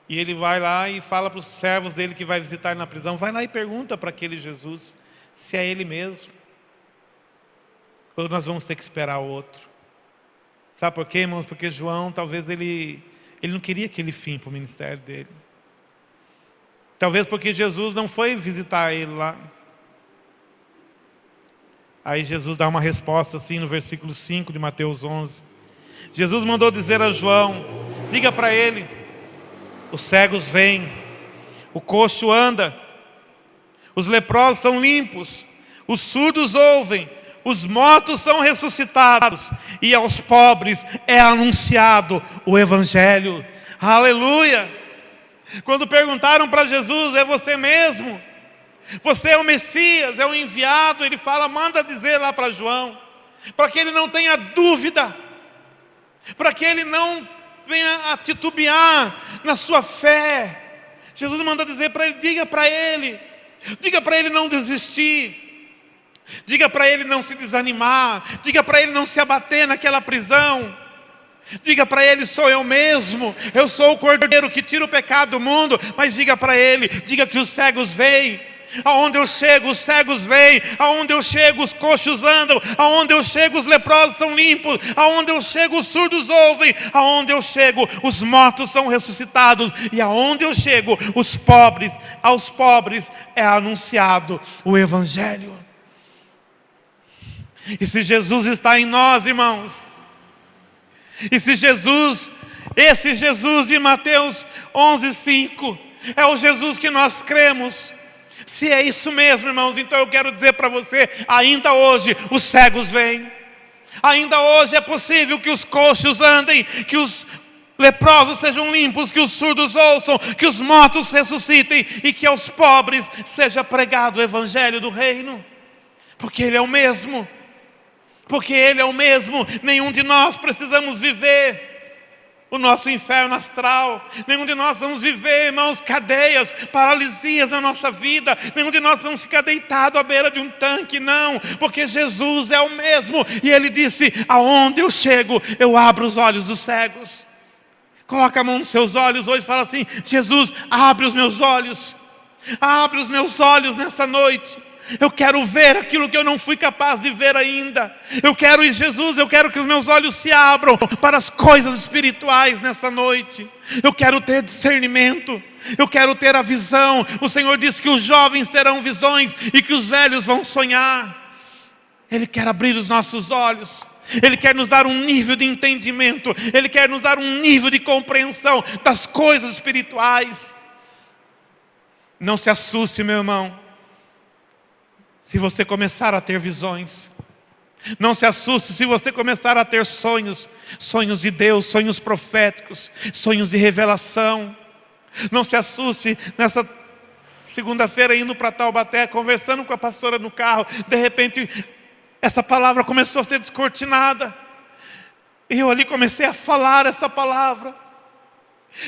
E ele vai lá e fala para os servos dele que vai visitar ele na prisão: vai lá e pergunta para aquele Jesus se é ele mesmo, ou nós vamos ter que esperar outro. Sabe por quê, irmãos? Porque João, talvez ele não queria aquele fim para o ministério dele. Talvez porque Jesus não foi visitar ele lá. Aí Jesus dá uma resposta assim no versículo 5 de Mateus 11. Jesus mandou dizer a João: diga para ele, os cegos veem, o coxo anda, os leprosos são limpos, os surdos ouvem, os mortos são ressuscitados, e aos pobres é anunciado o Evangelho. Aleluia! Quando perguntaram para Jesus: é você mesmo? Você é o Messias, é o enviado? Ele fala: manda dizer lá para João, para que ele não tenha dúvida, para que ele não venha a titubear na sua fé. Jesus manda dizer para ele: diga para ele não desistir, diga para ele não se desanimar, diga para ele não se abater naquela prisão, diga para ele: sou eu mesmo, eu sou o Cordeiro que tira o pecado do mundo. Mas diga para ele, diga que os cegos veem, aonde eu chego os cegos veem, aonde eu chego os coxos andam, aonde eu chego os leprosos são limpos, aonde eu chego os surdos ouvem, aonde eu chego os mortos são ressuscitados, e aonde eu chego aos pobres é anunciado o Evangelho. E se Jesus está em nós, irmãos, e se esse Jesus de Mateus 11:5 é o Jesus que nós cremos, se é isso mesmo, irmãos, então eu quero dizer para você: ainda hoje os cegos veem, ainda hoje é possível que os coxos andem, que os leprosos sejam limpos, que os surdos ouçam, que os mortos ressuscitem, e que aos pobres seja pregado o Evangelho do Reino, porque Ele é o mesmo. Porque Ele é o mesmo. Nenhum de nós precisamos viver o nosso inferno astral. Nenhum de nós vamos viver, irmãos, cadeias, paralisias na nossa vida. Nenhum de nós vamos ficar deitado à beira de um tanque, não. Porque Jesus é o mesmo. E Ele disse: aonde eu chego, eu abro os olhos dos cegos. Coloca a mão nos seus olhos hoje e fala assim: Jesus, abre os meus olhos. Abre os meus olhos nessa noite. Eu quero ver aquilo que eu não fui capaz de ver ainda. Jesus, eu quero que os meus olhos se abram para as coisas espirituais nessa noite. Eu quero ter discernimento, eu quero ter a visão. O Senhor disse que os jovens terão visões e que os velhos vão sonhar. Ele quer abrir os nossos olhos. Ele quer nos dar um nível de entendimento. Ele quer nos dar um nível de compreensão das coisas espirituais. Não se assuste, meu irmão, se você começar a ter visões. Não se assuste se você começar a ter sonhos, sonhos de Deus, sonhos proféticos, sonhos de revelação. Não se assuste nessa segunda-feira indo para Taubaté, conversando com a pastora no carro, de repente essa palavra começou a ser descortinada. E eu ali comecei a falar essa palavra.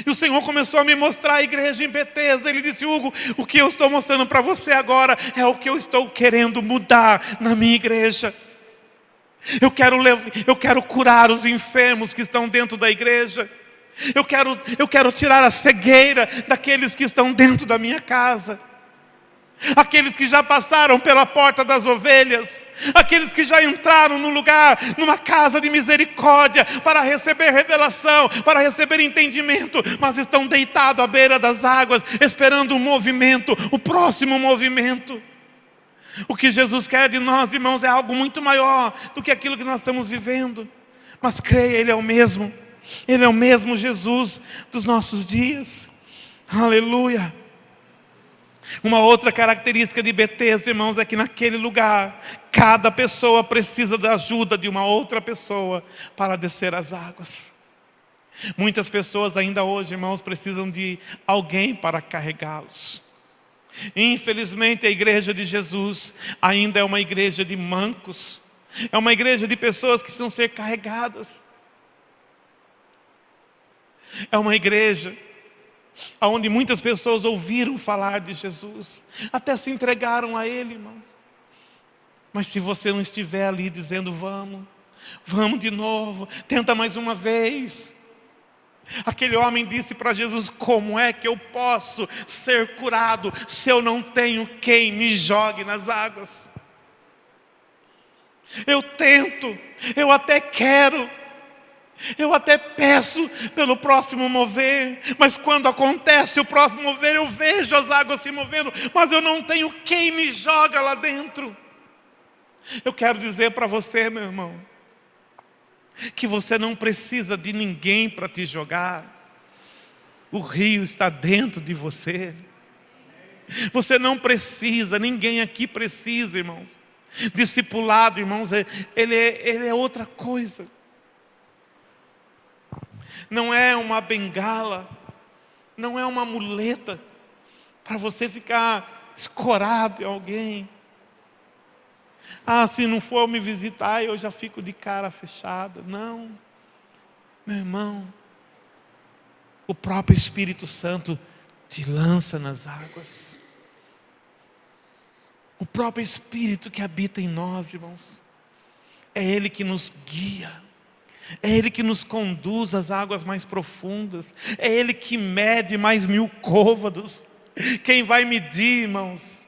E o Senhor começou a me mostrar a igreja em Betesda. Ele disse: Hugo, o que eu estou mostrando para você agora é o que eu estou querendo mudar na minha igreja. Eu quero curar os enfermos que estão dentro da igreja. Eu quero tirar a cegueira daqueles que estão dentro da minha casa. Aqueles que já passaram pela porta das ovelhas, aqueles que já entraram no lugar, numa casa de misericórdia, para receber revelação, para receber entendimento, mas estão deitados à beira das águas, esperando um movimento, o próximo movimento. O que Jesus quer de nós, irmãos, é algo muito maior do que aquilo que nós estamos vivendo. Mas creia, Ele é o mesmo. Ele é o mesmo Jesus dos nossos dias. Aleluia. Uma outra característica de Betesda, irmãos, é que naquele lugar, cada pessoa precisa da ajuda de uma outra pessoa para descer as águas. Muitas pessoas ainda hoje, irmãos, precisam de alguém para carregá-los. Infelizmente, a igreja de Jesus ainda é uma igreja de mancos. É uma igreja de pessoas que precisam ser carregadas. É uma igreja onde muitas pessoas ouviram falar de Jesus, até se entregaram a Ele, irmãos. Mas se você não estiver ali dizendo: vamos de novo, tenta mais uma vez. Aquele homem disse para Jesus: como é que eu posso ser curado se eu não tenho quem me jogue nas águas? Eu tento, eu até quero, eu até peço pelo próximo mover, mas quando acontece o próximo mover, eu vejo as águas se movendo, mas eu não tenho quem me joga lá dentro. Eu quero dizer para você, meu irmão, que você não precisa de ninguém para te jogar. O rio está dentro de você. Você não precisa, ninguém aqui precisa, irmãos. Discipulado, irmãos, ele é outra coisa. Não é uma bengala, não é uma muleta para você ficar escorado em alguém. Se não for me visitar, eu já fico de cara fechada. Não, meu irmão, o próprio Espírito Santo te lança nas águas. O próprio Espírito que habita em nós, irmãos, é Ele que nos guia. É Ele que nos conduz às águas mais profundas. É Ele que mede mais 1000 côvados. Quem vai medir, irmãos?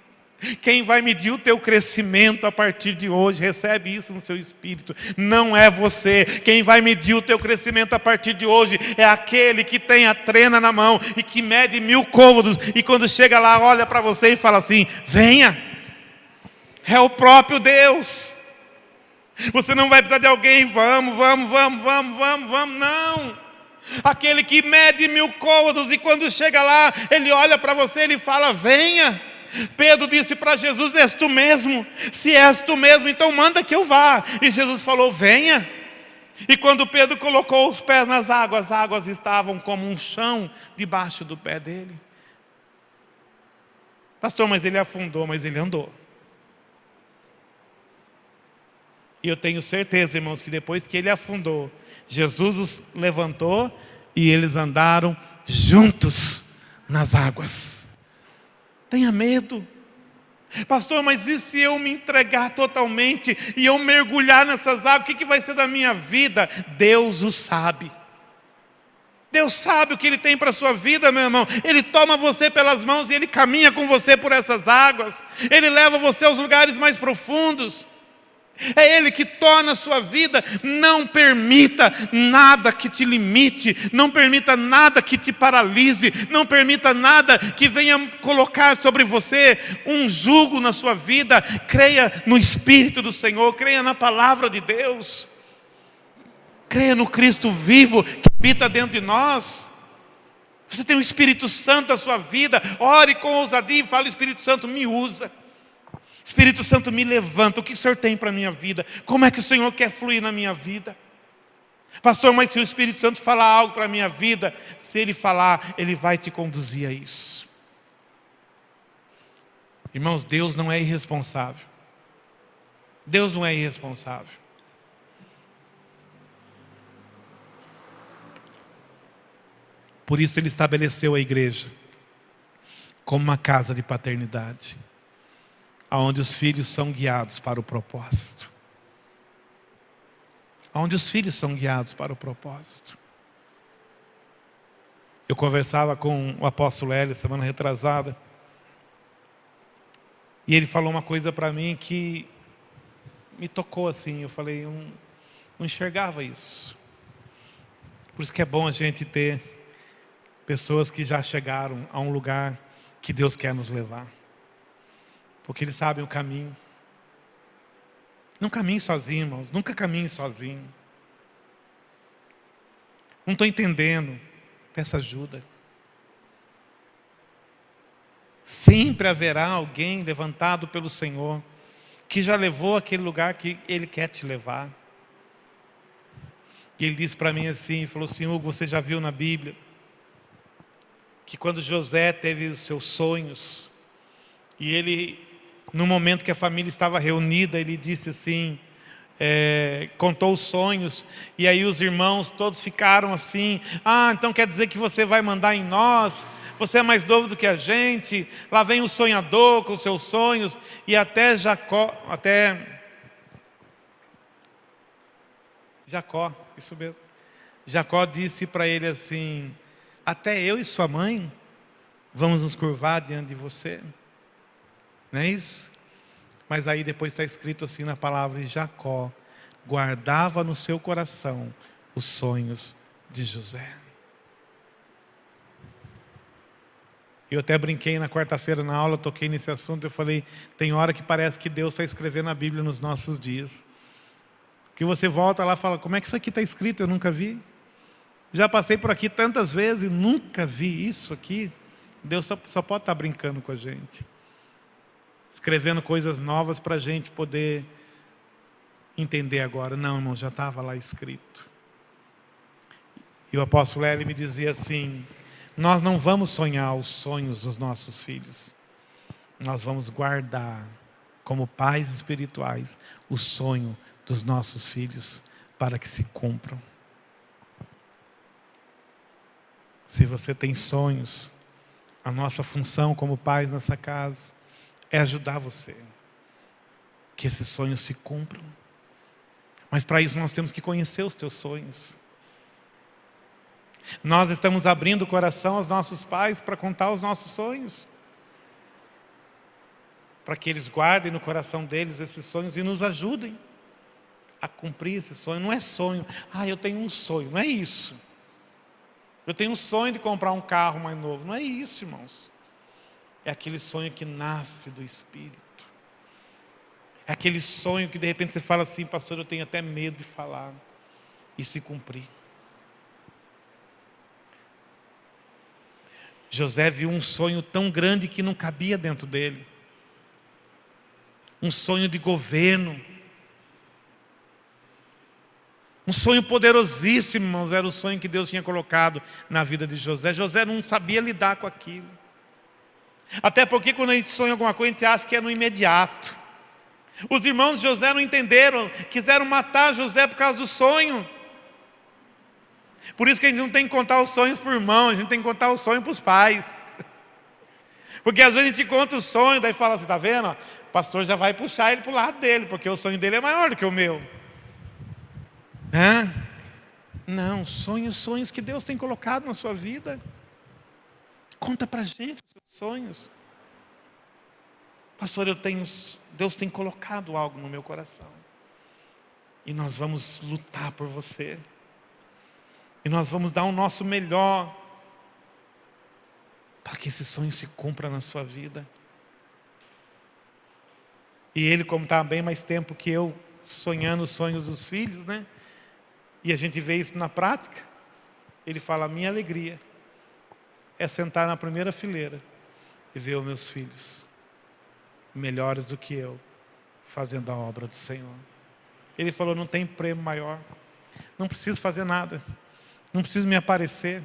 Quem vai medir o teu crescimento a partir de hoje? Recebe isso no seu espírito. Não é você. Quem vai medir o teu crescimento a partir de hoje é aquele que tem a trena na mão e que mede 1000 côvados. E quando chega lá, olha para você e fala assim: venha. É o próprio Deus. Você não vai precisar de alguém: vamos, não. Aquele que mede 1000 côvados e quando chega lá, ele olha para você e ele fala: venha. Pedro disse para Jesus: és tu mesmo? Se és tu mesmo, então manda que eu vá. E Jesus falou: venha. E quando Pedro colocou os pés nas águas, as águas estavam como um chão debaixo do pé dele. Pastor, mas ele afundou, mas ele andou. E eu tenho certeza, irmãos, que depois que ele afundou, Jesus os levantou e eles andaram juntos nas águas. Tenha medo. Pastor, mas e se eu me entregar totalmente e eu mergulhar nessas águas, o que vai ser da minha vida? Deus o sabe. Deus sabe o que Ele tem para a sua vida, meu irmão. Ele toma você pelas mãos e Ele caminha com você por essas águas. Ele leva você aos lugares mais profundos. É Ele que torna a sua vida. Não permita nada que te limite. Não permita nada que te paralise. Não permita nada que venha colocar sobre você um jugo na sua vida. Creia no Espírito do Senhor. Creia na palavra de Deus. Creia no Cristo vivo que habita dentro de nós. Você tem o Espírito Santo na sua vida. Ore com ousadia e fale: Espírito Santo, me usa. Espírito Santo, me levanta. O que o Senhor tem para a minha vida? Como é que o Senhor quer fluir na minha vida? Pastor, mas se o Espírito Santo falar algo para a minha vida, se Ele falar, Ele vai te conduzir a isso. Irmãos, Deus não é irresponsável. Deus não é irresponsável. Por isso Ele estabeleceu a igreja como uma casa de paternidade, onde os filhos são guiados para o propósito. Onde os filhos são guiados para o propósito. Eu conversava com o apóstolo Hélio semana retrasada, e ele falou uma coisa para mim que me tocou assim. Eu falei, eu não enxergava isso. Por isso que é bom a gente ter pessoas que já chegaram a um lugar que Deus quer nos levar. Porque eles sabem o caminho. Não caminhe sozinho, irmãos. Nunca caminhe sozinho. Não estou entendendo. Peça ajuda. Sempre haverá alguém levantado pelo Senhor que já levou aquele lugar que Ele quer te levar. E Ele disse para mim assim, falou assim, Hugo, você já viu na Bíblia que quando José teve os seus sonhos, e ele, no momento que a família estava reunida, ele disse assim, contou os sonhos, e aí os irmãos todos ficaram assim, então quer dizer que você vai mandar em nós, você é mais novo do que a gente, lá vem o sonhador com os seus sonhos, e até Jacó, isso mesmo, Jacó disse para ele assim, até eu e sua mãe vamos nos curvar diante de você. Não é isso? Mas aí depois está escrito assim na palavra, e Jacó guardava no seu coração os sonhos de José. Eu até brinquei na quarta-feira na aula, toquei nesse assunto, eu falei, tem hora que parece que Deus está escrevendo a Bíblia nos nossos dias. Que você volta lá e fala, como é que isso aqui está escrito? Eu nunca vi. Já passei por aqui tantas vezes e nunca vi isso aqui. Deus só pode estar brincando com a gente. Escrevendo coisas novas para a gente poder entender agora. Não, irmão, já estava lá escrito. E o apóstolo Hélio me dizia assim, nós não vamos sonhar os sonhos dos nossos filhos. Nós vamos guardar, como pais espirituais, o sonho dos nossos filhos para que se cumpram. Se você tem sonhos, a nossa função como pais nessa casa é ajudar você, que esses sonhos se cumpram. Mas para isso nós temos que conhecer os teus sonhos. Nós estamos abrindo o coração aos nossos pais para contar os nossos sonhos, para que eles guardem no coração deles esses sonhos e nos ajudem a cumprir esse sonho. Não é sonho, eu tenho um sonho, não é isso. Eu tenho um sonho de comprar um carro mais novo. Não é isso, irmãos. É aquele sonho que nasce do Espírito. É aquele sonho que de repente você fala assim, pastor, eu tenho até medo de falar. E se cumprir. José viu um sonho tão grande que não cabia dentro dele. Um sonho de governo. Um sonho poderosíssimo, irmãos, era o sonho que Deus tinha colocado na vida de José. José não sabia lidar com aquilo. Até porque quando a gente sonha alguma coisa, a gente acha que é no imediato. Os irmãos de José não entenderam, quiseram matar José por causa do sonho. Por isso que a gente não tem que contar os sonhos para o irmão, a gente tem que contar o sonho para os pais. Porque às vezes a gente conta o sonho, daí fala assim, está vendo? O pastor já vai puxar ele para o lado dele, porque o sonho dele é maior do que o meu. Não, sonhos que Deus tem colocado na sua vida. Conta para a gente os seus sonhos. Pastor, Deus tem colocado algo no meu coração. E nós vamos lutar por você. E nós vamos dar o nosso melhor para que esse sonho se cumpra na sua vida. E ele, como está há bem mais tempo que eu, sonhando os sonhos dos filhos, né? E a gente vê isso na prática. Ele fala, a minha alegria é sentar na primeira fileira e ver os meus filhos melhores do que eu, fazendo a obra do Senhor. Ele falou, não tem prêmio maior. Não preciso fazer nada. Não preciso me aparecer.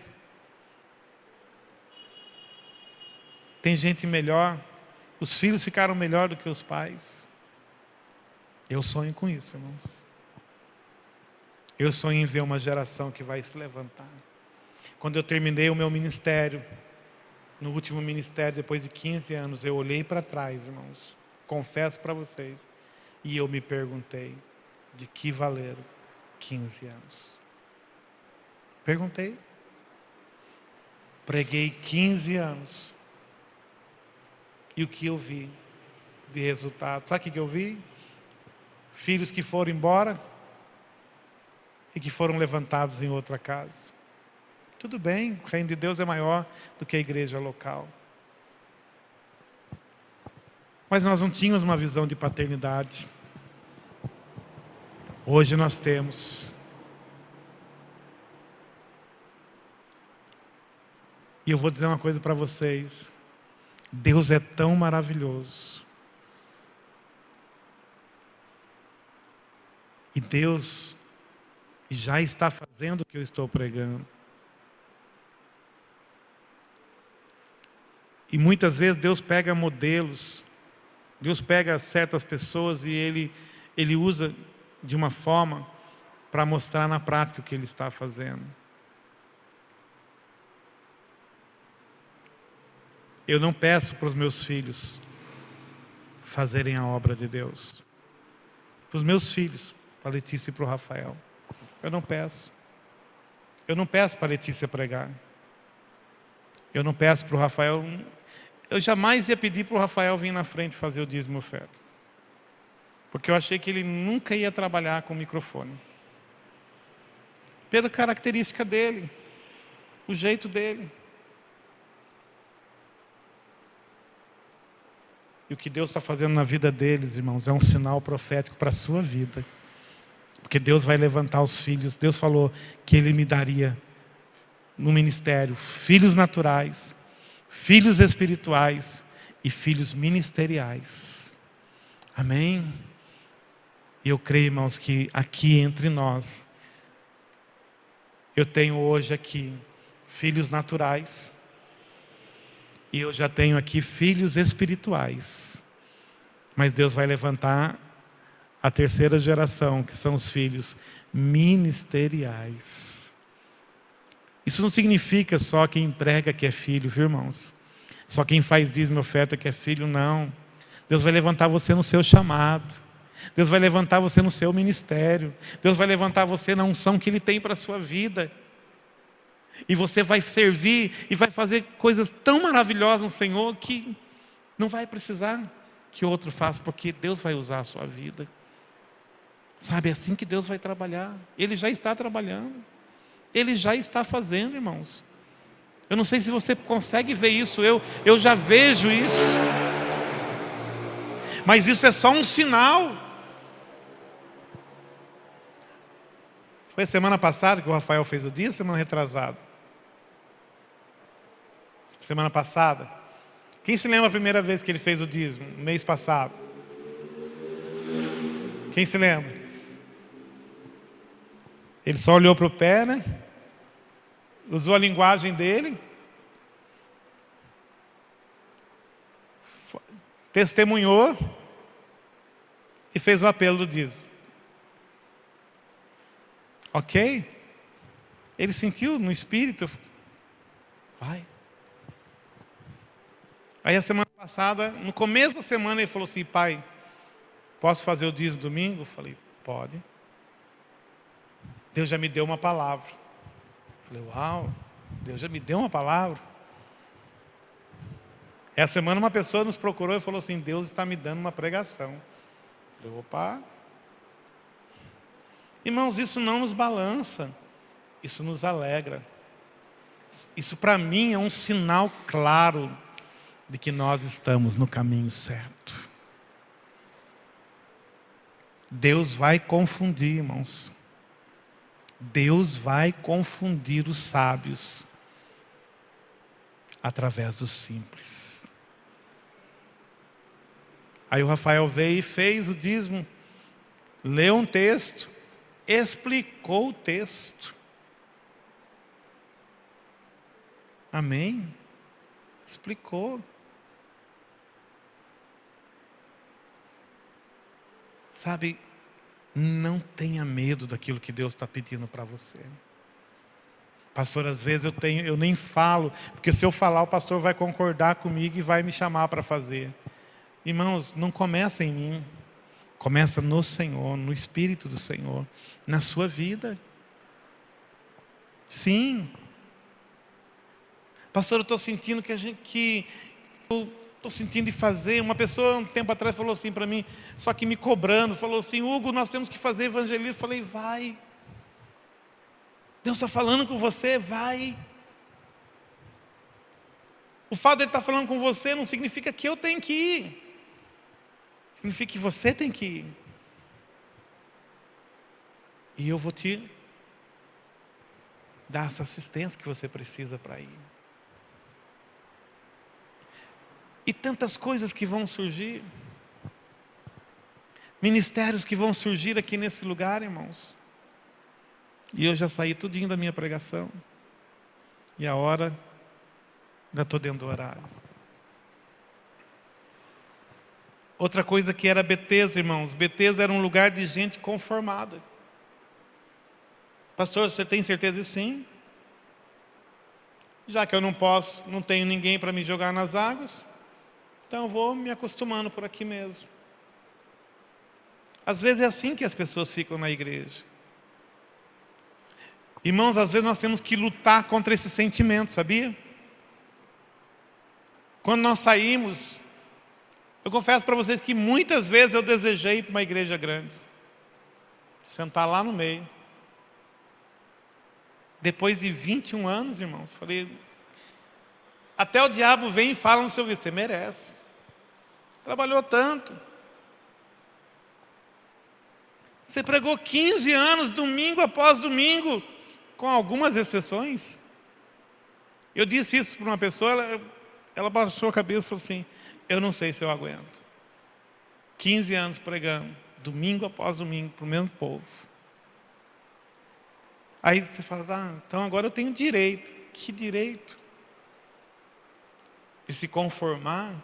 Tem gente melhor. Os filhos ficaram melhor do que os pais. Eu sonho com isso, irmãos. Eu sonho em ver uma geração que vai se levantar. Quando eu terminei o meu ministério, no último ministério, depois de 15 anos, eu olhei para trás, irmãos. Confesso para vocês. E eu me perguntei, de que valeram 15 anos? Perguntei. Preguei 15 anos. E o que eu vi de resultado? Sabe o que eu vi? Filhos que foram embora e que foram levantados em outra casa. Tudo bem, o reino de Deus é maior do que a igreja local. Mas nós não tínhamos uma visão de paternidade. Hoje nós temos. E eu vou dizer uma coisa para vocês. Deus é tão maravilhoso. E Deus já está fazendo o que eu estou pregando. E muitas vezes Deus pega modelos, Deus pega certas pessoas e Ele usa de uma forma para mostrar na prática o que Ele está fazendo. Eu não peço para os meus filhos fazerem a obra de Deus. Para os meus filhos, para a Letícia e para o Rafael. Eu não peço. Eu não peço para a Letícia pregar. Eu não peço para o Rafael. Eu jamais ia pedir para o Rafael vir na frente fazer o dízimo e oferta. Porque eu achei que ele nunca ia trabalhar com o microfone. Pela característica dele. O jeito dele. E o que Deus está fazendo na vida deles, irmãos, é um sinal profético para a sua vida. Porque Deus vai levantar os filhos. Deus falou que Ele me daria no ministério filhos naturais, filhos espirituais e filhos ministeriais. Amém? E eu creio, irmãos, que aqui entre nós, eu tenho hoje aqui filhos naturais. E eu já tenho aqui filhos espirituais. Mas Deus vai levantar a terceira geração, que são os filhos ministeriais. Isso não significa só quem prega que é filho, viu, irmãos? Só quem faz dízimo e oferta que é filho, não. Deus vai levantar você no seu chamado. Deus vai levantar você no seu ministério. Deus vai levantar você na unção que Ele tem para a sua vida. E você vai servir e vai fazer coisas tão maravilhosas no Senhor que não vai precisar que outro faça, porque Deus vai usar a sua vida. Sabe, é assim que Deus vai trabalhar. Ele já está trabalhando. Ele já está fazendo, irmãos. Eu não sei se você consegue ver isso, eu já vejo isso. Mas isso é só um sinal. Foi semana passada que o Rafael fez o dia, semana retrasada? Semana passada. Quem se lembra a primeira vez que ele fez o dízimo? No mês passado. Quem se lembra? Ele só olhou para o pé, né? Usou a linguagem dele. Testemunhou. E fez o apelo do dízimo. Ok? Ele sentiu no espírito. Vai. Aí a semana passada, no começo da semana, ele falou assim: pai, posso fazer o dízimo domingo? Eu falei, pode. Deus já me deu uma palavra. Eu falei, uau, Deus já me deu uma palavra. Essa semana uma pessoa nos procurou e falou assim: Deus está me dando uma pregação. Eu falei, opa. Irmãos, isso não nos balança, isso nos alegra. Isso para mim é um sinal claro de que nós estamos no caminho certo. Deus vai confundir, irmãos. Deus vai confundir os sábios através dos simples. Aí o Rafael veio e fez o dízimo, leu um texto, explicou o texto. Amém? Explicou. Sabe, não tenha medo daquilo que Deus está pedindo para você. Pastor, às vezes eu nem falo, porque se eu falar o pastor vai concordar comigo e vai me chamar para fazer. Irmãos, não começa em mim, começa no Senhor, no Espírito do Senhor, na sua vida. Sim. Pastor, eu estou sentindo eu estou sentindo de fazer. Uma pessoa um tempo atrás falou assim para mim, só que me cobrando, falou assim: Hugo, nós temos que fazer evangelismo. Eu falei: vai. Deus está falando com você, vai. O fato de Ele estar falando com você não significa que eu tenho que ir. Significa que você tem que ir. E eu vou te dar essa assistência que você precisa para ir. E tantas coisas que vão surgir. Ministérios que vão surgir aqui nesse lugar, irmãos. E eu já saí tudinho da minha pregação. E a hora, ainda estou dentro do horário. Outra coisa que era Betesda, irmãos. Betesda era um lugar de gente conformada. Pastor, você tem certeza disso? Sim. Já que eu não tenho ninguém para me jogar nas águas, então eu vou me acostumando por aqui mesmo. Às vezes é assim que as pessoas ficam na igreja. Irmãos, às vezes nós temos que lutar contra esse sentimento, sabia? Quando nós saímos, eu confesso para vocês que muitas vezes eu desejei ir para uma igreja grande. Sentar lá no meio. Depois de 21 anos, irmãos, falei, até o diabo vem e fala no seu ouvido: você merece. Trabalhou tanto. Você pregou 15 anos, domingo após domingo, com algumas exceções. Eu disse isso para uma pessoa, ela baixou a cabeça e falou assim: eu não sei se eu aguento. 15 anos pregando, domingo após domingo, para o mesmo povo. Aí você fala: então agora eu tenho direito. Que direito? De se conformar,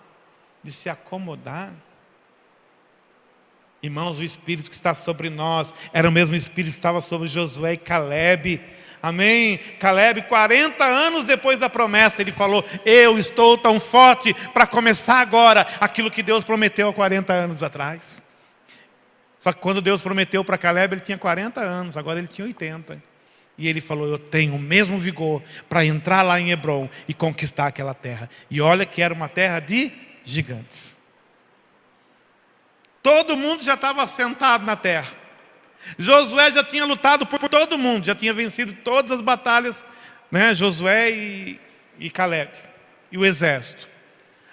de se acomodar. Irmãos, o Espírito que está sobre nós era o mesmo Espírito que estava sobre Josué e Caleb. Amém? Caleb, 40 anos depois da promessa, ele falou: eu estou tão forte para começar agora aquilo que Deus prometeu há 40 anos atrás. Só que quando Deus prometeu para Caleb, ele tinha 40 anos, agora ele tinha 80. E ele falou: eu tenho o mesmo vigor para entrar lá em Hebrom e conquistar aquela terra. E olha que era uma terra de gigantes. Todo mundo já estava assentado na terra. Josué já tinha lutado por todo mundo, já tinha vencido todas as batalhas, né? Josué e Caleb, e o exército.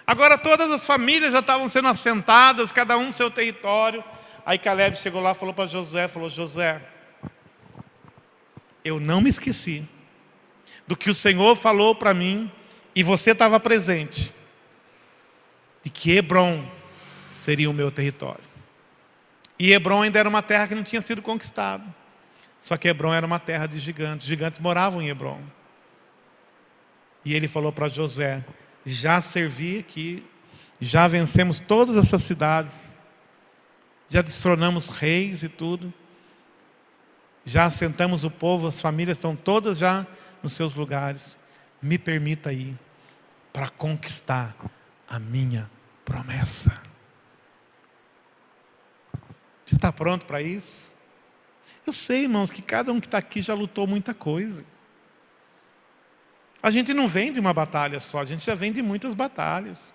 Agora todas as famílias já estavam sendo assentadas, cada um no seu território. Aí Caleb chegou lá e falou para Josué, Josué, eu não me esqueci do que o Senhor falou para mim, e você estava presente, de que Hebrom seria o meu território. E Hebrom ainda era uma terra que não tinha sido conquistada. Só que Hebrom era uma terra de gigantes. Gigantes moravam em Hebrom. E ele falou para Josué: já servi aqui, já vencemos todas essas cidades, já destronamos reis e tudo, já assentamos o povo, as famílias estão todas já nos seus lugares. Me permita ir para conquistar a minha promessa. Você está pronto para isso? Eu sei, irmãos, que cada um que está aqui já lutou muita coisa. A gente não vem de uma batalha só, a gente já vem de muitas batalhas.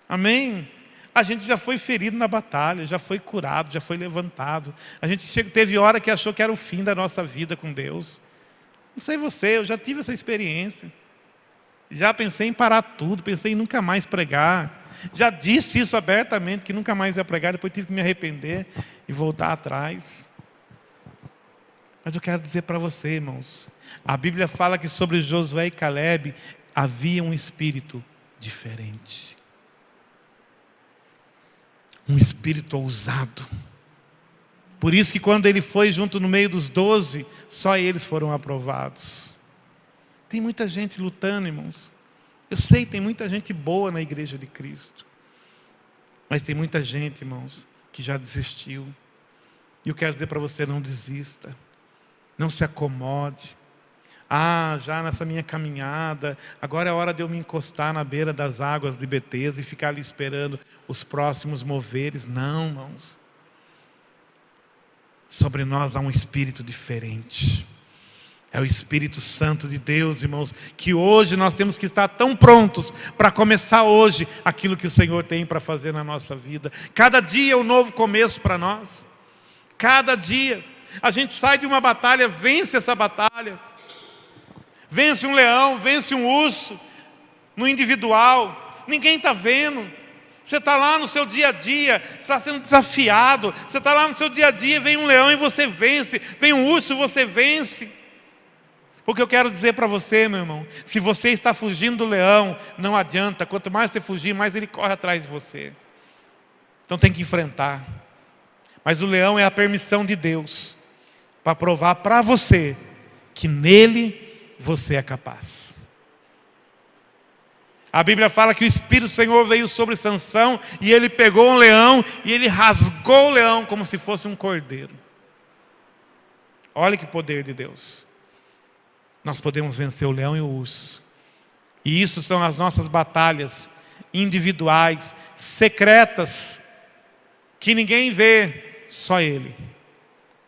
Amém? A gente já foi ferido na batalha, já foi curado, já foi levantado. A gente teve hora que achou que era o fim da nossa vida com Deus. Não sei você, eu já tive essa experiência. Já pensei em parar tudo, pensei em nunca mais pregar. Já disse isso abertamente, que nunca mais ia pregar, depois tive que me arrepender e voltar atrás. Mas eu quero dizer para você, irmãos, a Bíblia fala que sobre Josué e Caleb havia um espírito diferente. Um espírito ousado. Por isso que quando ele foi junto no meio dos 12, só eles foram aprovados. Tem muita gente lutando, irmãos. Eu sei, tem muita gente boa na igreja de Cristo. Mas tem muita gente, irmãos, que já desistiu. E eu quero dizer para você, não desista. Não se acomode. Já nessa minha caminhada, agora é hora de eu me encostar na beira das águas de Betesda e ficar ali esperando os próximos moveres. Não, irmãos. Sobre nós há um espírito diferente. É o Espírito Santo de Deus, irmãos, que hoje nós temos que estar tão prontos para começar hoje aquilo que o Senhor tem para fazer na nossa vida. Cada dia é um novo começo para nós. Cada dia. A gente sai de uma batalha, vence essa batalha. Vence um leão, vence um urso, no individual. Ninguém está vendo. Você está lá no seu dia a dia, você está sendo desafiado. Você está lá no seu dia a dia, vem um leão e você vence. Vem um urso e você vence. O que eu quero dizer para você, meu irmão, se você está fugindo do leão, não adianta. Quanto mais você fugir, mais ele corre atrás de você. Então tem que enfrentar. Mas o leão é a permissão de Deus para provar para você que nele você é capaz. A Bíblia fala que o Espírito do Senhor veio sobre Sansão e ele pegou um leão e ele rasgou o leão como se fosse um cordeiro. Olha que poder de Deus. Nós podemos vencer o leão e o urso. E isso são as nossas batalhas individuais, secretas, que ninguém vê, só Ele.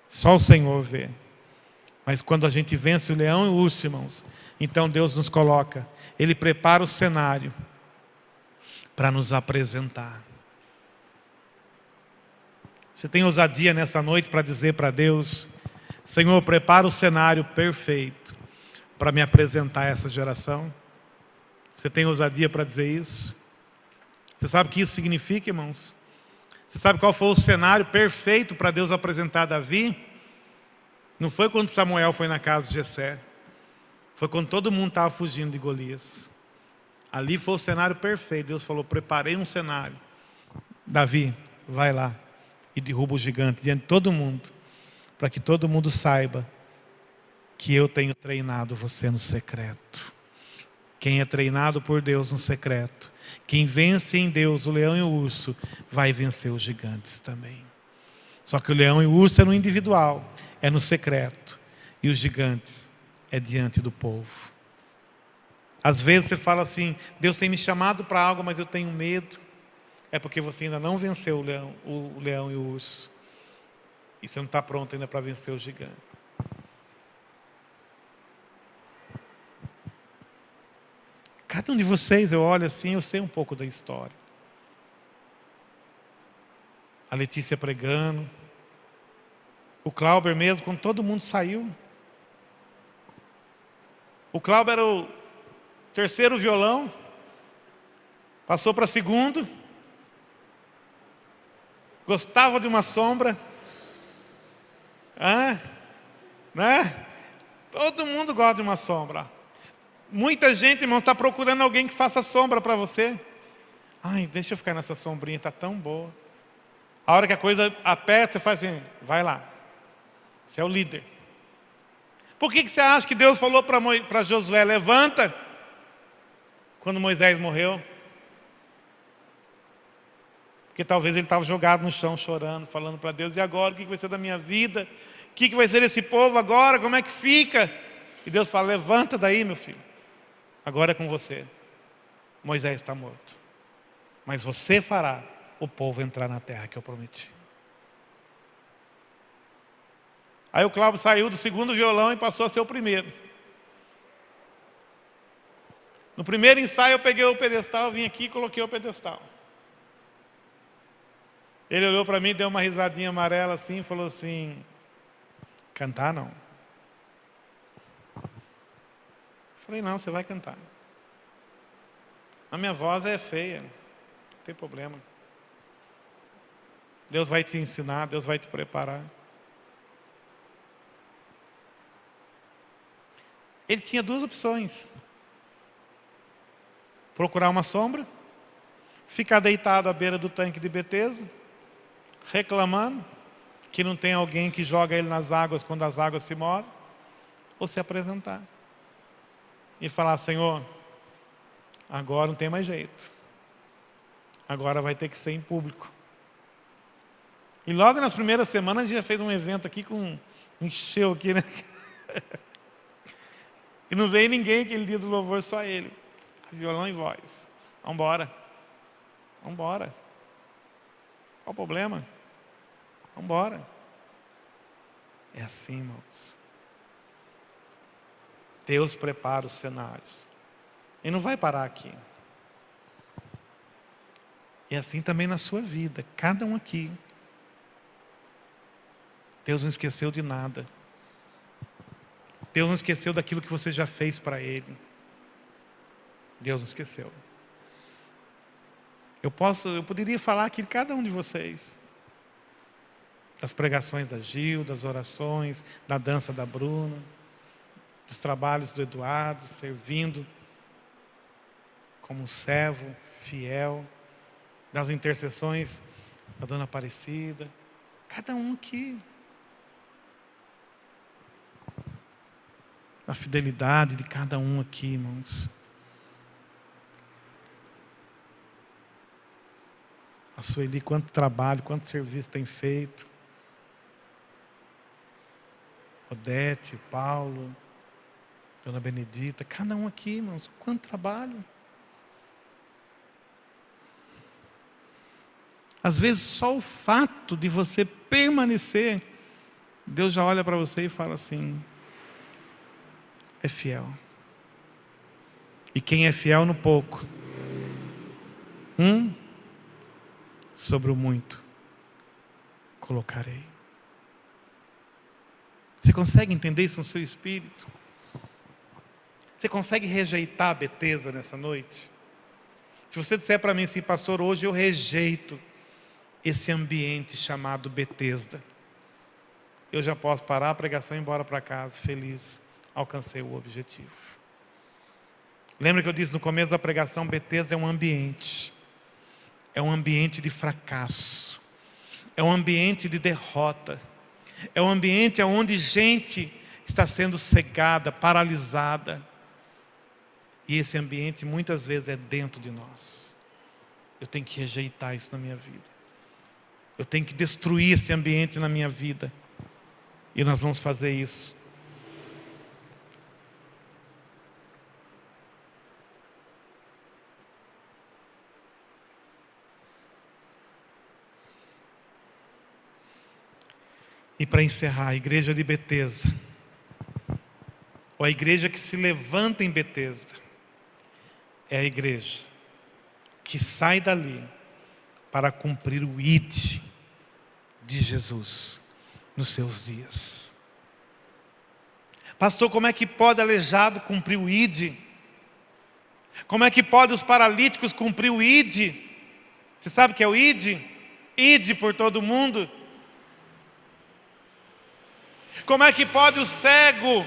Só o Senhor vê. Mas quando a gente vence o leão e o urso, irmãos, então Deus nos coloca, Ele prepara o cenário para nos apresentar. Você tem ousadia nessa noite para dizer para Deus: Senhor, prepara o cenário perfeito para me apresentar a essa geração? Você tem ousadia para dizer isso? Você sabe o que isso significa, irmãos? Você sabe qual foi o cenário perfeito para Deus apresentar Davi? Não foi quando Samuel foi na casa de Jessé. Foi quando todo mundo estava fugindo de Golias. Ali foi o cenário perfeito. Deus falou: preparei um cenário. Davi, vai lá e derruba o gigante diante de todo mundo, para que todo mundo saiba que eu tenho treinado você no secreto. Quem é treinado por Deus no secreto, quem vence em Deus o leão e o urso, vai vencer os gigantes também. Só que o leão e o urso é no individual, é no secreto. E os gigantes é diante do povo. Às vezes você fala assim: Deus tem me chamado para algo, mas eu tenho medo. É porque você ainda não venceu o leão e o urso. E você não está pronto ainda para vencer o gigante. Cada um de vocês, eu olho assim, eu sei um pouco da história. A Letícia pregando. O Clauber mesmo, quando todo mundo saiu. O Clauber era o terceiro violão. Passou para segundo. Gostava de uma sombra. Né? Todo mundo gosta de uma sombra. Muita gente, irmãos, está procurando alguém que faça sombra para você. Deixa eu ficar nessa sombrinha, está tão boa. A hora que a coisa aperta, você faz assim: vai lá. Você é o líder. Por que você acha que Deus falou para Josué: levanta, quando Moisés morreu? Porque talvez ele estava jogado no chão chorando, falando para Deus: e agora? O que vai ser da minha vida? O que vai ser desse povo agora? Como é que fica? E Deus fala: levanta daí, meu filho. Agora é com você. Moisés está morto. Mas você fará o povo entrar na terra que eu prometi. Aí o Cláudio saiu do segundo violão e passou a ser o primeiro. No primeiro ensaio eu peguei o pedestal, vim aqui e coloquei o pedestal. Ele olhou para mim, deu uma risadinha amarela assim e falou assim: cantar não. Falei: não, você vai cantar. A minha voz é feia, não tem problema. Deus vai te ensinar, Deus vai te preparar. Ele tinha duas opções: procurar uma sombra, ficar deitado à beira do tanque de Betesda, reclamando que não tem alguém que joga ele nas águas quando as águas se movem, ou se apresentar e falar: Senhor, agora não tem mais jeito, agora vai ter que ser em público. E logo nas primeiras semanas a gente já fez um evento aqui encheu aqui, né? E não veio ninguém aquele dia do louvor, só ele, violão e voz. Vamos embora. Qual o problema? Vamos embora. É assim, irmãos. Deus prepara os cenários. E não vai parar aqui. E assim também na sua vida, cada um aqui. Deus não esqueceu de nada. Deus não esqueceu daquilo que você já fez para Ele. Deus não esqueceu. Eu poderia falar aqui de cada um de vocês. Das pregações da Gil, das orações, da dança da Bruna, dos trabalhos do Eduardo, servindo como servo fiel, das intercessões da Dona Aparecida. Cada um aqui. A fidelidade de cada um aqui, irmãos. A Sueli, quanto trabalho, quanto serviço tem feito. Odete, Paulo, Dona Benedita, cada um aqui, irmãos, quanto trabalho. Às vezes só o fato de você permanecer, Deus já olha para você e fala assim: é fiel. E quem é fiel no pouco, sobre o muito colocarei. Você consegue entender isso no seu espírito? Você consegue rejeitar a Betesda nessa noite? Se você disser para mim assim: pastor, hoje eu rejeito esse ambiente chamado Betesda, eu já posso parar a pregação e ir embora para casa feliz, alcancei o objetivo. Lembra que eu disse no começo da pregação: Betesda é um ambiente de fracasso, é um ambiente de derrota, é um ambiente onde gente está sendo cegada, paralisada, e esse ambiente muitas vezes é dentro de nós. Eu tenho que rejeitar isso na minha vida, eu tenho que destruir esse ambiente na minha vida, e nós vamos fazer isso. E para encerrar, a igreja de Betesda, ou a igreja que se levanta em Betesda, é a igreja que sai dali para cumprir o ID de Jesus nos seus dias. Pastor, como é que pode aleijado cumprir o ID? Como é que pode os paralíticos cumprir o ID? Você sabe o que é o ID? ID por todo mundo. Como é que pode o cego?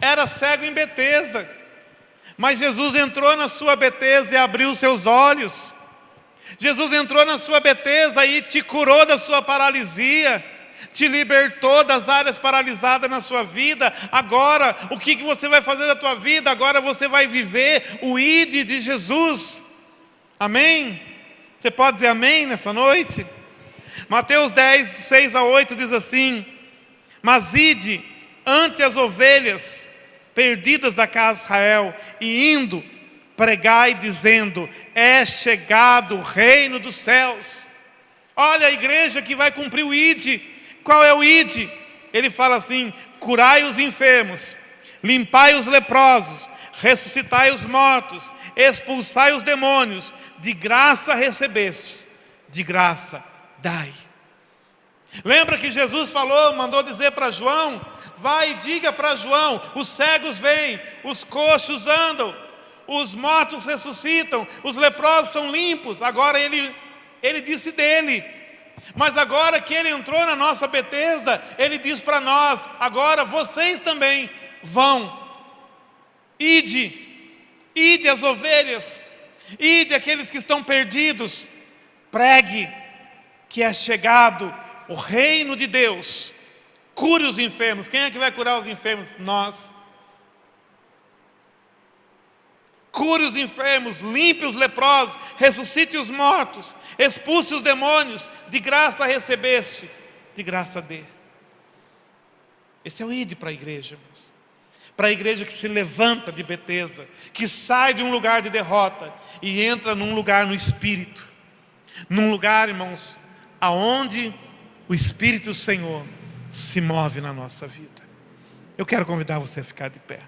Era cego em Betesda, mas Jesus entrou na sua Betesda e abriu seus olhos. Jesus entrou na sua Betesda e te curou da sua paralisia, te libertou das áreas paralisadas na sua vida. Agora, o que você vai fazer da tua vida? Agora você vai viver o ID de Jesus. Amém? Você pode dizer amém nessa noite? Mateus 10, 6 a 8 diz assim: mas ide ante as ovelhas perdidas da casa de Israel, e indo, pregai dizendo: é chegado o reino dos céus. Olha a igreja que vai cumprir o ID. Qual é o ID? Ele fala assim: curai os enfermos, limpai os leprosos, ressuscitai os mortos, expulsai os demônios, de graça recebeste, de graça dai. Lembra que Jesus falou, mandou dizer para João: vai e diga para João, os cegos vêm, os coxos andam, os mortos ressuscitam, os leprosos são limpos. Agora ele disse dele, mas agora que ele entrou na nossa Betesda, ele diz para nós: agora vocês também vão. Ide as ovelhas, ide aqueles que estão perdidos, pregue que é chegado o reino de Deus. Cure os enfermos. Quem é que vai curar os enfermos? Nós. Cure os enfermos, limpe os leprosos, ressuscite os mortos, expulse os demônios, de graça recebeste, de graça dê. Esse é o ide para a igreja, irmãos. Para a igreja que se levanta de Betesda, que sai de um lugar de derrota e entra num lugar no Espírito. Num lugar, irmãos, aonde o Espírito do Senhor se move na nossa vida. Eu quero convidar você a ficar de pé.